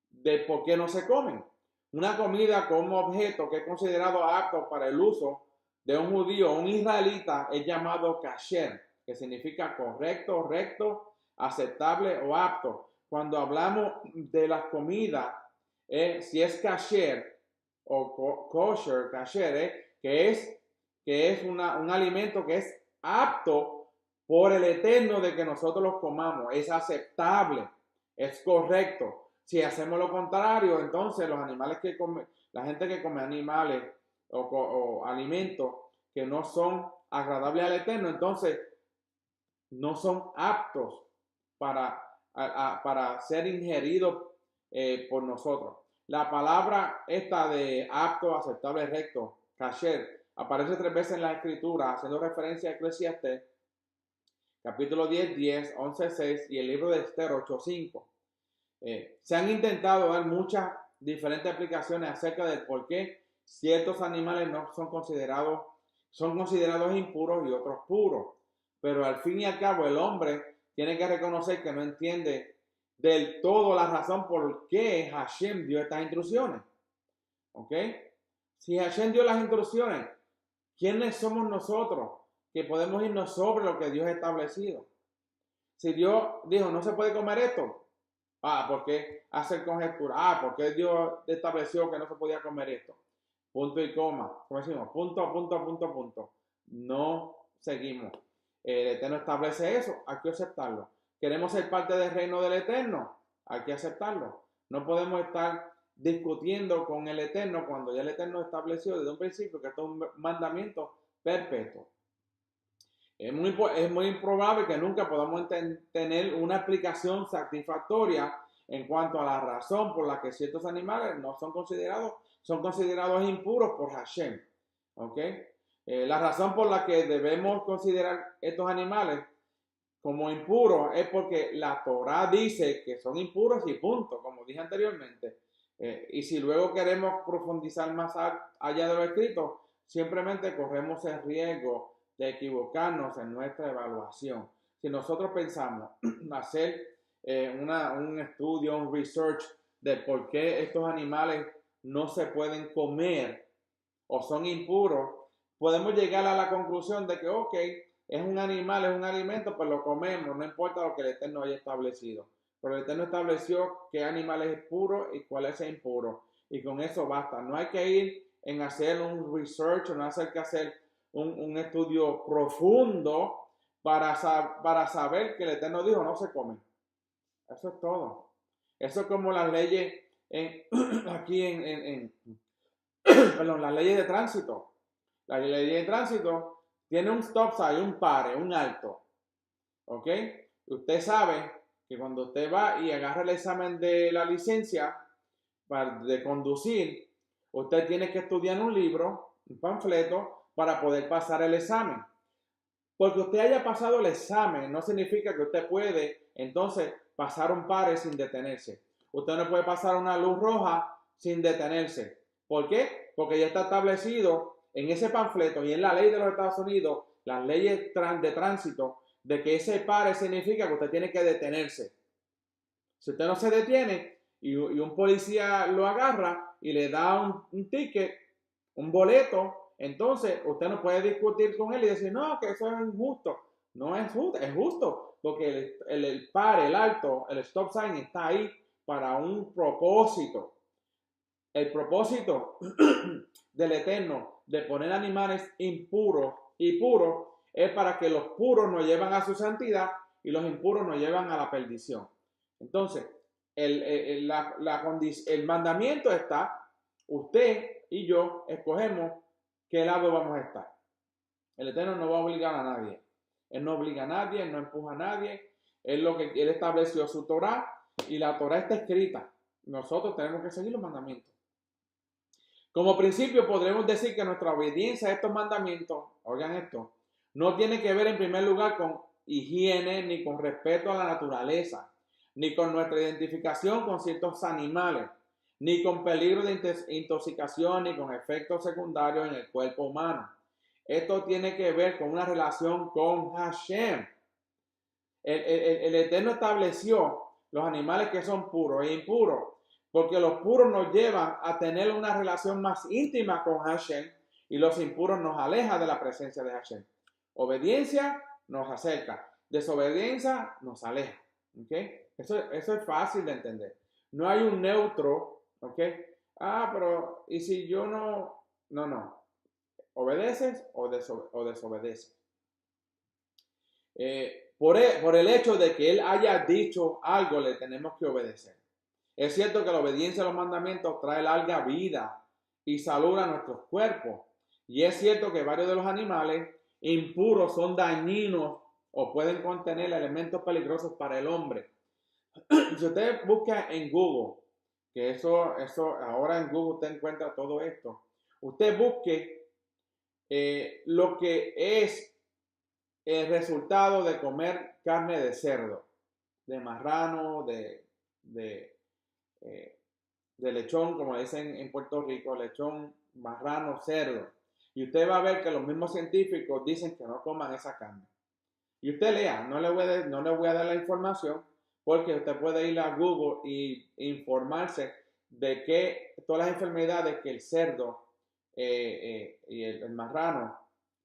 De por qué no se comen. Una comida con un objeto que es considerado apto para el uso de un judío o un israelita es llamado kasher, que significa correcto, recto, aceptable o apto. Cuando hablamos de las comidas, si es kasher o kosher, kasher, que es un alimento que es apto por el Eterno de que nosotros los comamos, es aceptable, es correcto. Si hacemos lo contrario, entonces los animales que comen, la gente que come animales o alimentos que no son agradables al Eterno, entonces no son aptos para ser ingeridos por nosotros. La palabra esta de apto, aceptable, recto, kasher, aparece 3 veces en la escritura, haciendo referencia a Eclesiastés, capítulo 10, 11, 6 y el libro de Esther 8:5. Se han intentado dar muchas diferentes explicaciones acerca de por qué ciertos animales no son considerados impuros y otros puros. Pero al fin y al cabo el hombre tiene que reconocer que no entiende del todo la razón por qué Hashem dio estas instrucciones. ¿Ok? Si Hashem dio las instrucciones, ¿quiénes somos nosotros que podemos irnos sobre lo que Dios ha establecido? Si Dios dijo, no se puede comer esto, ¿por qué hacer conjetura? ¿Por qué Dios estableció que no se podía comer esto? Punto y coma. Como decimos, punto. No seguimos. El Eterno establece eso, hay que aceptarlo. ¿Queremos ser parte del reino del Eterno? Hay que aceptarlo. No podemos estar discutiendo con el Eterno cuando ya el Eterno estableció desde un principio que esto es un mandamiento perpetuo. Es muy improbable que nunca podamos tener una explicación satisfactoria en cuanto a la razón por la que ciertos animales no son considerados impuros por Hashem. ¿Ok? La razón por la que debemos considerar estos animales como impuros es porque la Torah dice que son impuros y punto, como dije anteriormente. Y si luego queremos profundizar más allá de lo escrito, simplemente corremos el riesgo de equivocarnos en nuestra evaluación. Si nosotros pensamos hacer un estudio, un research de por qué estos animales no se pueden comer o son impuros, podemos llegar a la conclusión de que, ok, es un animal, es un alimento, pues lo comemos, no importa lo que el Eterno haya establecido. Pero el Eterno estableció qué animal es puro y cuál es impuro. Y con eso basta. No hay que ir en hacer un research, no hay que hacer un estudio profundo para saber que el Eterno dijo no se come. Eso es todo. Eso es como las leyes perdón, las leyes de tránsito. La ley de tránsito tiene un stop sign, un pare, un alto. ¿Ok? Usted sabe que cuando usted va y agarra el examen de la licencia de conducir, usted tiene que estudiar un libro, un panfleto, para poder pasar el examen. Porque usted haya pasado el examen no significa que usted puede entonces pasar un pare sin detenerse. Usted no puede pasar una luz roja sin detenerse. ¿Por qué? Porque ya está establecido en ese panfleto y en la ley de los Estados Unidos, las leyes de tránsito, de que ese pare significa que usted tiene que detenerse. Si usted no se detiene y un policía lo agarra y le da un ticket, un boleto, entonces usted no puede discutir con él y decir, no, que eso es injusto. No es justo, es justo, porque el pare, el alto, el stop sign está ahí para un propósito. El propósito del Eterno de poner animales impuros y puros es para que los puros nos lleven a su santidad y los impuros nos llevan a la perdición. Entonces, el mandamiento está, usted y yo escogemos qué lado vamos a estar. El Eterno no va a obligar a nadie. Él no obliga a nadie, Él no empuja a nadie. Él estableció su Torah y la Torah está escrita. Nosotros tenemos que seguir los mandamientos. Como principio podremos decir que nuestra obediencia a estos mandamientos, oigan esto, no tiene que ver en primer lugar con higiene, ni con respeto a la naturaleza, ni con nuestra identificación con ciertos animales, ni con peligro de intoxicación, ni con efectos secundarios en el cuerpo humano. Esto tiene que ver con una relación con Hashem. El Eterno estableció los animales que son puros e impuros, porque los puros nos llevan a tener una relación más íntima con Hashem y los impuros nos alejan de la presencia de Hashem. Obediencia nos acerca, desobediencia nos aleja. ¿Okay? Eso es fácil de entender. No hay un neutro, ¿ok? Pero ¿y si yo no? No. ¿Obedeces o desobedeces? Por el hecho de que Él haya dicho algo, le tenemos que obedecer. Es cierto que la obediencia a los mandamientos trae larga vida y salud a nuestros cuerpos. Y es cierto que varios de los animales impuros son dañinos o pueden contener elementos peligrosos para el hombre. Si usted busca en Google, que eso ahora en Google usted encuentra todo esto, usted busque lo que es el resultado de comer carne de cerdo, de marrano, de lechón, como dicen en Puerto Rico, lechón, marrano, cerdo. Y usted va a ver que los mismos científicos dicen que no coman esa carne. Y usted lea, no le voy a dar la información, porque usted puede ir a Google e informarse de que todas las enfermedades que el cerdo y el marrano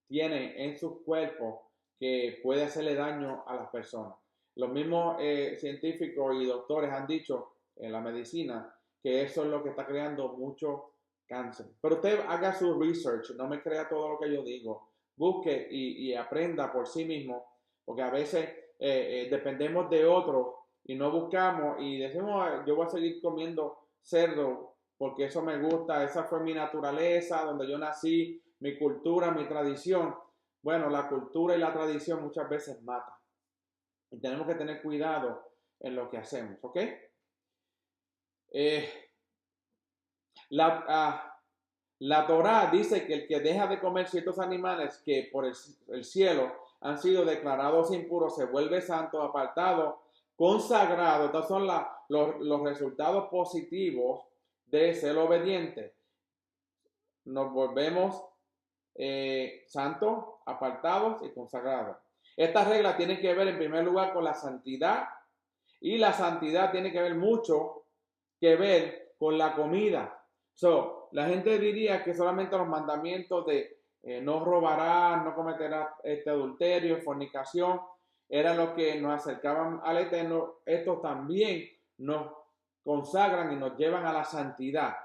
tienen en sus cuerpos que puede hacerle daño a las personas. Los mismos científicos y doctores han dicho en la medicina que eso es lo que está creando mucho cáncer. Pero usted haga su research, no me crea todo lo que yo digo. Busque y aprenda por sí mismo, porque a veces dependemos de otros y no buscamos y decimos, yo voy a seguir comiendo cerdo porque eso me gusta, esa fue mi naturaleza, donde yo nací, mi cultura, mi tradición. Bueno, la cultura y la tradición muchas veces matan. Y tenemos que tener cuidado en lo que hacemos, ¿ok? La Torá dice que el que deja de comer ciertos animales que por el cielo han sido declarados impuros se vuelve santo, apartado, consagrado. Estos son los resultados positivos de ser obediente. Nos volvemos santos, apartados y consagrados. Estas reglas tienen que ver en primer lugar con la santidad, y la santidad tiene que ver mucho que ver con la comida. La gente diría que solamente los mandamientos de no robarás, no cometerás adulterio, fornicación, eran los que nos acercaban al Eterno. Estos también nos consagran y nos llevan a la santidad.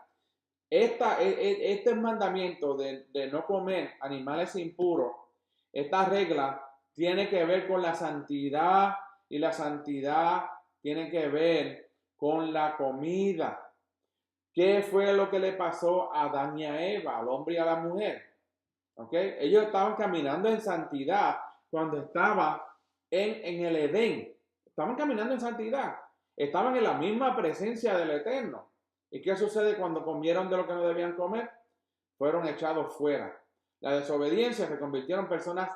Este mandamiento de no comer animales impuros, esta regla tiene que ver con la santidad, y la santidad tiene que ver con la comida. ¿Qué fue lo que le pasó a Adán y a Eva, al hombre y a la mujer? ¿Okay? Ellos estaban caminando en santidad cuando estaban en el Edén. Estaban caminando en santidad. Estaban en la misma presencia del Eterno. ¿Y qué sucede cuando comieron de lo que no debían comer? Fueron echados fuera. La desobediencia se convirtieron en personas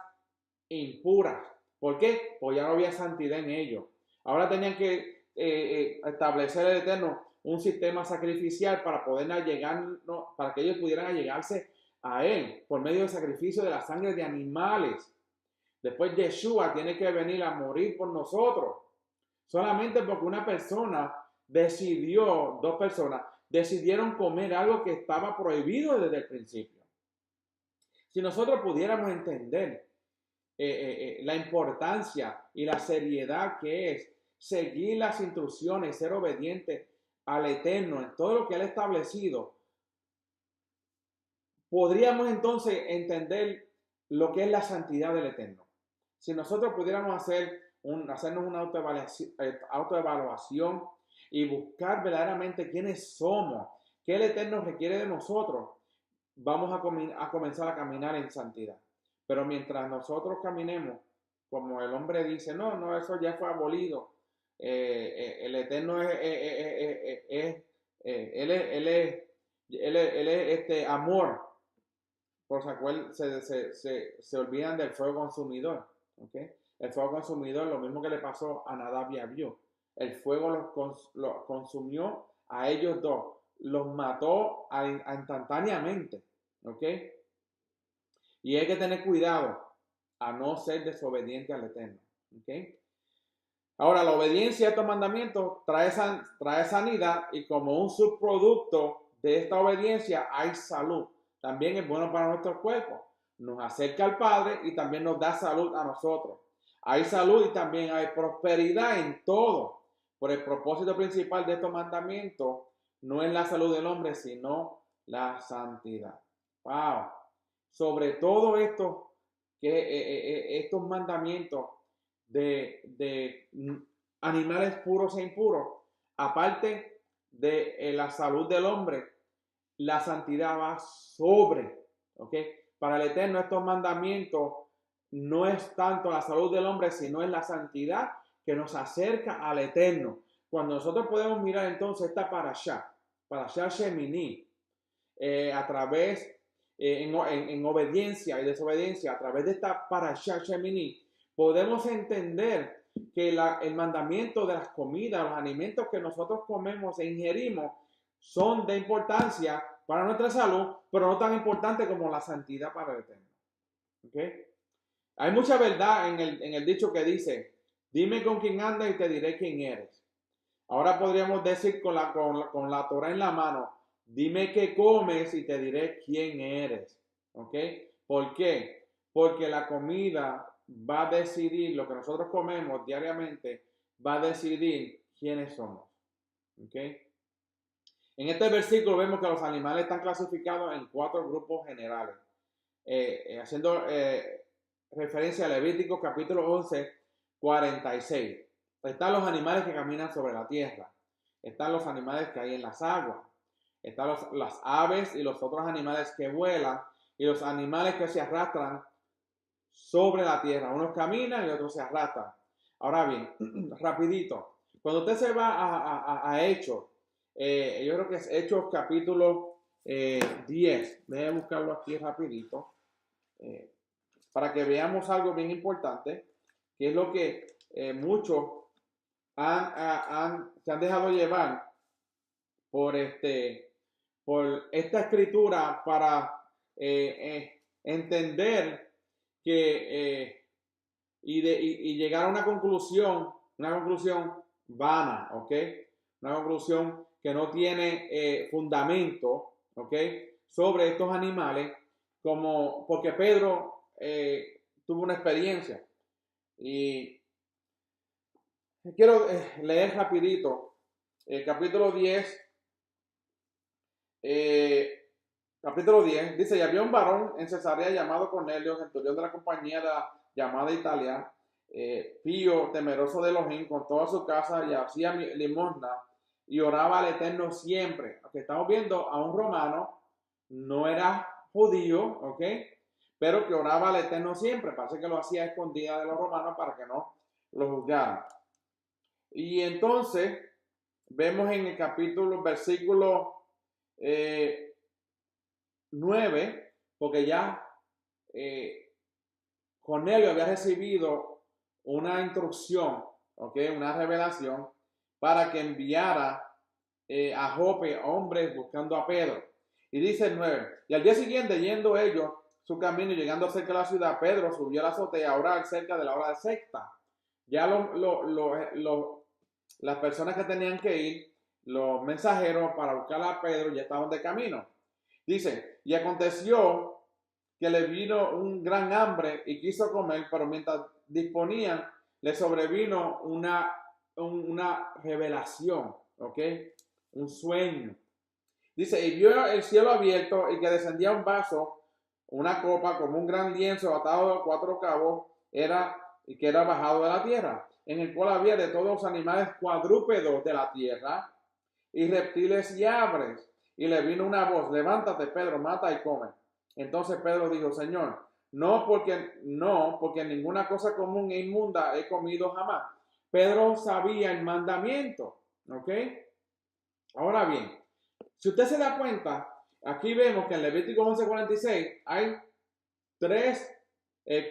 impuras. ¿Por qué? Pues ya no había santidad en ellos. Ahora tenían que establecer el Eterno un sistema sacrificial para poder para que ellos pudieran allegarse a Él por medio del sacrificio de la sangre de animales. Después Yeshua tiene que venir a morir por nosotros. Solamente porque dos personas decidieron comer algo que estaba prohibido desde el principio. Si nosotros pudiéramos entender la importancia y la seriedad que es seguir las instrucciones, ser obediente al Eterno en todo lo que Él ha establecido, podríamos entonces entender lo que es la santidad del Eterno. Si nosotros pudiéramos hacernos una autoevaluación y buscar verdaderamente quiénes somos, qué el Eterno requiere de nosotros, vamos a comenzar a caminar en santidad. Pero mientras nosotros caminemos, como el hombre dice, no, no, eso ya fue abolido. El Eterno él es este amor, por lo cual se olvidan del fuego consumidor. ¿Okay? El fuego consumidor, lo mismo que le pasó a Nadab y a Abiú. El fuego los consumió a ellos dos, los mató instantáneamente. ¿Ok? Y hay que tener cuidado a no ser desobediente al Eterno. ¿Ok? Ahora, la obediencia a estos mandamientos trae sanidad, y como un subproducto de esta obediencia hay salud. También es bueno para nuestro cuerpo. Nos acerca al Padre y también nos da salud a nosotros. Hay salud y también hay prosperidad en todo. Por el propósito principal de estos mandamientos no es la salud del hombre, sino la santidad. Wow. Sobre todo esto, estos mandamientos de animales puros e impuros, aparte de la salud del hombre, la santidad va sobre. ¿Ok? Para el Eterno, estos mandamientos no es tanto la salud del hombre, sino es la santidad que nos acerca al Eterno. Cuando nosotros podemos mirar entonces esta parashá Shemini, a través, en obediencia y desobediencia, a través de esta parashá Shemini, podemos entender que el mandamiento de las comidas, los alimentos que nosotros comemos e ingerimos, son de importancia para nuestra salud, pero no tan importante como la santidad para el Eterno. ¿Okay? Hay mucha verdad en el dicho que dice, dime con quién andas y te diré quién eres. Ahora podríamos decir con la Torah en la mano, dime qué comes y te diré quién eres. ¿Ok? ¿Por qué? Porque la comida va a decidir, lo que nosotros comemos diariamente, va a decidir quiénes somos. ¿Ok? En este versículo vemos que los animales están clasificados en 4 grupos generales. Haciendo referencia a Levítico capítulo 11, 46. Están los animales que caminan sobre la tierra. Están los animales que hay en las aguas. Están las aves y los otros animales que vuelan. Y los animales que se arrastran sobre la tierra. Unos caminan y otros se arrastran. Ahora bien, rapidito. Cuando usted se va a Hechos, yo creo que es Hechos capítulo 10. Déjame buscarlo aquí rapidito. Para que veamos algo bien importante, que es lo que muchos se han dejado llevar por esta escritura para entender que y llegar a una conclusión vana, ¿ok? Una conclusión que no tiene fundamento, ¿ok? Sobre estos animales, porque Pedro tuvo una experiencia. Y quiero leer rapidito capítulo 10. Capítulo 10 dice, y había un varón en Cesarea llamado Cornelio, centurión de la compañía llamada Italia, pío, temeroso de Elohim, con toda su casa, y hacía limosna y oraba al Eterno siempre. Aquí estamos viendo a un romano, no era judío, ¿ok? Pero que oraba al Eterno siempre. Parece que lo hacía a escondida de los romanos para que no lo juzgaran. Y entonces vemos en el versículo 9, porque ya Cornelio había recibido una instrucción, ¿okay? Una revelación para que enviara a Jope hombres buscando a Pedro. Y dice el 9, y al día siguiente, yendo ellos su camino y llegando cerca de la ciudad, Pedro subió a la azotea a orar cerca de la hora de sexta. Ya las personas que tenían que ir, los mensajeros para buscar a Pedro, ya estaban de camino. Dice, y aconteció que le vino un gran hambre y quiso comer, pero mientras disponían, le sobrevino una revelación, ¿ok? Un sueño. Dice, y vio el cielo abierto y que descendía un vaso, una copa, como un gran lienzo atado a 4 cabos, y que era bajado de la tierra, en el cual había de todos los animales cuadrúpedos de la tierra, y reptiles y aves, y le vino una voz, levántate, Pedro, mata y come. Entonces Pedro dijo, Señor, no, porque ninguna cosa común e inmunda he comido jamás. Pedro sabía el mandamiento, ¿ok? Ahora bien, si usted se da cuenta, aquí vemos que en Levítico 11:46 hay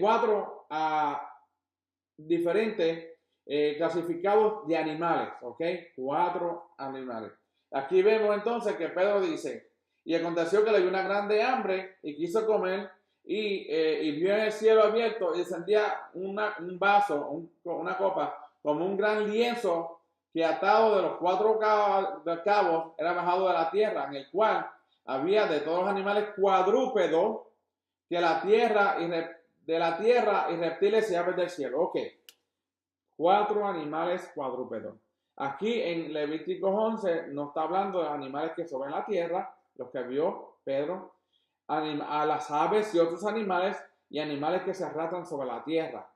cuatro diferentes clasificados de animales, ¿ok? 4 animales. Aquí vemos entonces que Pedro dice, y aconteció que le dio una grande hambre y quiso comer y vio en el cielo abierto y descendía un vaso, una copa, como un gran lienzo que atado de los 4 cabos era bajado de la tierra, en el cual había de todos los animales cuadrúpedos que de la tierra y reptiles y aves del cielo. Ok, 4 animales cuadrúpedos. Aquí en Levítico 11 nos está hablando de los animales que sobre la tierra, los que vio Pedro, a las aves y otros animales y animales que se arrastran sobre la tierra.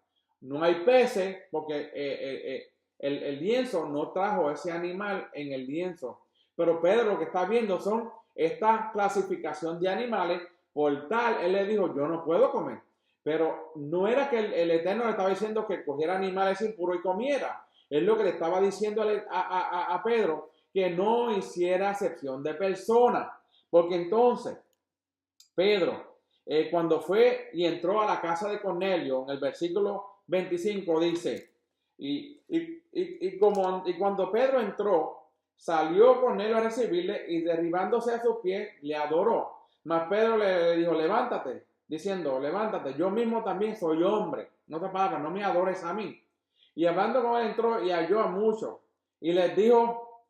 No hay peces porque el lienzo no trajo ese animal en el lienzo. Pero Pedro lo que está viendo son esta clasificación de animales. Por tal, él le dijo, yo no puedo comer. Pero no era que el Eterno le estaba diciendo que cogiera animales impuros y comiera. Es lo que le estaba diciendo a Pedro, que no hiciera acepción de personas. Porque entonces, Pedro, cuando fue y entró a la casa de Cornelio, en el versículo 25 dice, y cuando Pedro entró, salió Cornelio a recibirle y derribándose a sus pies, le adoró. Mas Pedro le dijo, levántate, diciendo, levántate, yo mismo también soy hombre. No te palabras, no me adores a mí. Y hablando con él entró y halló a muchos. Y les dijo,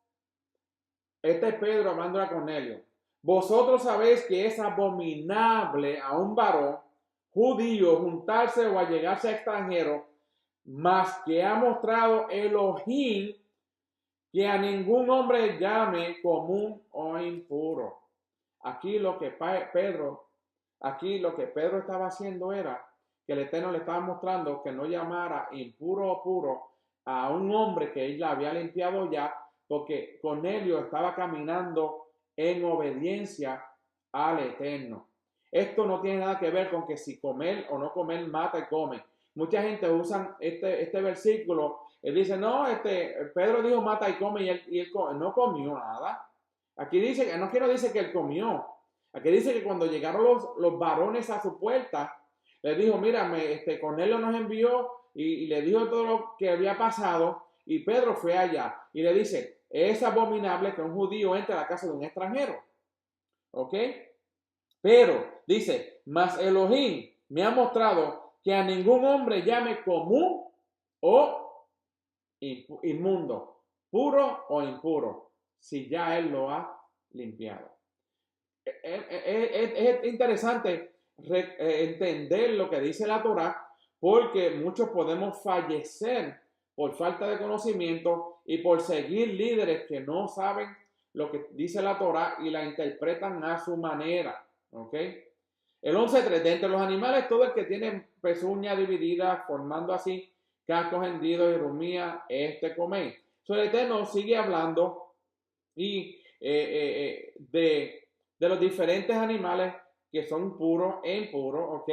este es Pedro hablando a Cornelio. Vosotros sabéis que es abominable a un varón judío juntarse o allegarse a extranjero, mas que ha mostrado Elohim que a ningún hombre llame común o impuro. Aquí lo que Pedro estaba haciendo era que el Eterno le estaba mostrando que no llamara impuro o puro a un hombre que él había limpiado ya, porque Cornelio estaba caminando en obediencia al Eterno. Esto no tiene nada que ver con que si comer o no comer mata y come. Mucha gente usa este versículo y dice, no, Pedro dijo mata y come y él no comió nada. Aquí dice que no dice que él comió. Aquí dice que cuando llegaron los varones a su puerta, le dijo, mírame, Cornelio nos envió y le dijo todo lo que había pasado y Pedro fue allá y le dice, es abominable que un judío entre a la casa de un extranjero. ¿Ok? Pero dice, mas Elohim me ha mostrado que a ningún hombre llame común o inmundo, puro o impuro, si ya él lo ha limpiado. Es interesante entender lo que dice la Torá, porque muchos podemos fallecer por falta de conocimiento y por seguir líderes que no saben lo que dice la Torá y la interpretan a su manera. ¿Ok? El 11.3, de entre los animales, todo el que tiene pezuña dividida, formando así cascos hendidos y rumía, coméis. So, el Eterno sigue hablando y de los diferentes animales que son puros e impuros, ¿ok?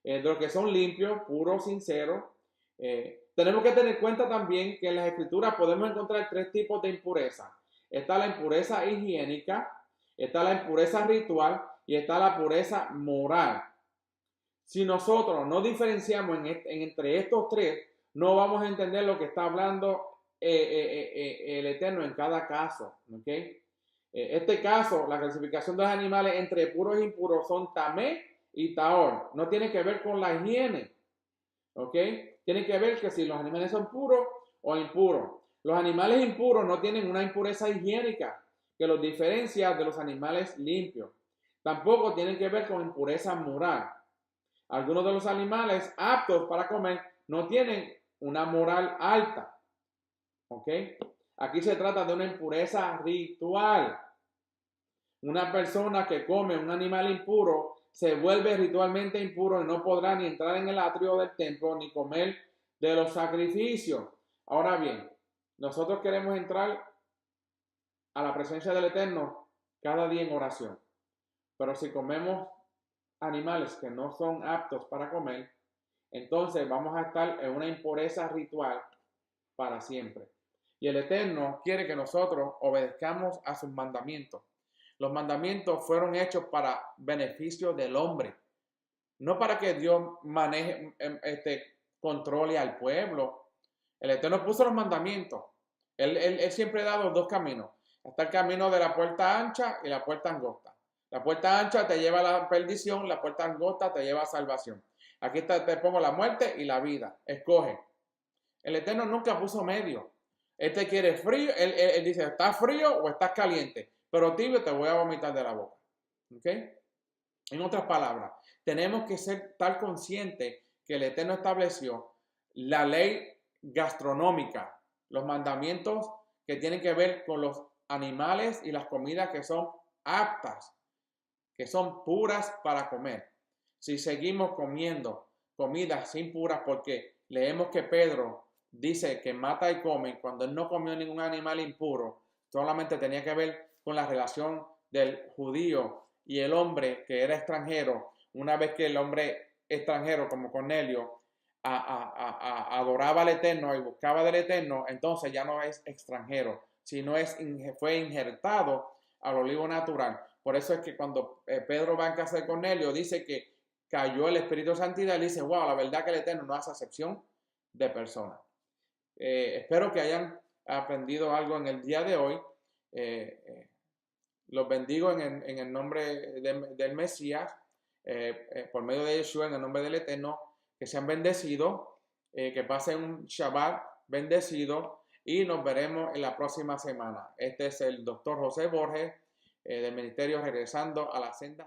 De los que son limpios, puros, sinceros. Tenemos que tener en cuenta también que en las escrituras podemos encontrar 3 tipos de impureza. Está la impureza higiénica, está la impureza ritual y está la pureza moral. Si nosotros no diferenciamos entre estos 3, no vamos a entender lo que está hablando el Eterno en cada caso. ¿Okay? Este caso, la clasificación de los animales entre puros e impuros son tamé y taor. No tiene que ver con la higiene. ¿Ok? Tiene que ver que si los animales son puros o impuros. Los animales impuros no tienen una impureza higiénica que los diferencia de los animales limpios. Tampoco tienen que ver con impureza moral. Algunos de los animales aptos para comer no tienen una moral alta. ¿Ok? Aquí se trata de una impureza ritual. Una persona que come un animal impuro se vuelve ritualmente impuro y no podrá ni entrar en el atrio del templo ni comer de los sacrificios. Ahora bien, nosotros queremos entrar a la presencia del Eterno cada día en oración. Pero si comemos animales que no son aptos para comer, entonces vamos a estar en una impureza ritual para siempre. Y el Eterno quiere que nosotros obedezcamos a sus mandamientos. Los mandamientos fueron hechos para beneficio del hombre, no para que Dios maneje, controle al pueblo. El Eterno puso los mandamientos. Él siempre ha dado dos caminos. Está el camino de la puerta ancha y la puerta angosta. La puerta ancha te lleva a la perdición, la puerta angosta te lleva a salvación. Aquí te pongo la muerte y la vida. Escoge. El Eterno nunca puso medio. Él te quiere frío, él dice, ¿estás frío o estás caliente? Pero tibio te voy a vomitar de la boca. ¿Ok? En otras palabras, tenemos que ser tan conscientes que el Eterno estableció la ley gastronómica, los mandamientos que tienen que ver con los animales y las comidas que son aptas, que son puras para comer. Si seguimos comiendo comidas impuras, porque leemos que Pedro dice que mata y come, cuando él no comió ningún animal impuro, solamente tenía que ver con la relación del judío y el hombre que era extranjero. Una vez que el hombre extranjero como Cornelio adoraba al Eterno y buscaba del Eterno, entonces ya no es extranjero, sino fue injertado al olivo natural. Por eso es que cuando Pedro va en casa de Cornelio, dice que cayó el Espíritu de Santidad y dice, wow, la verdad que el Eterno no hace acepción de personas. Espero que hayan aprendido algo en el día de hoy. Los bendigo en el nombre del Mesías, por medio de Yeshua, en el nombre del Eterno, que sean bendecidos, que pasen un Shabbat bendecido y nos veremos en la próxima semana. Este es el doctor José Borges del Ministerio Regresando a la Senda.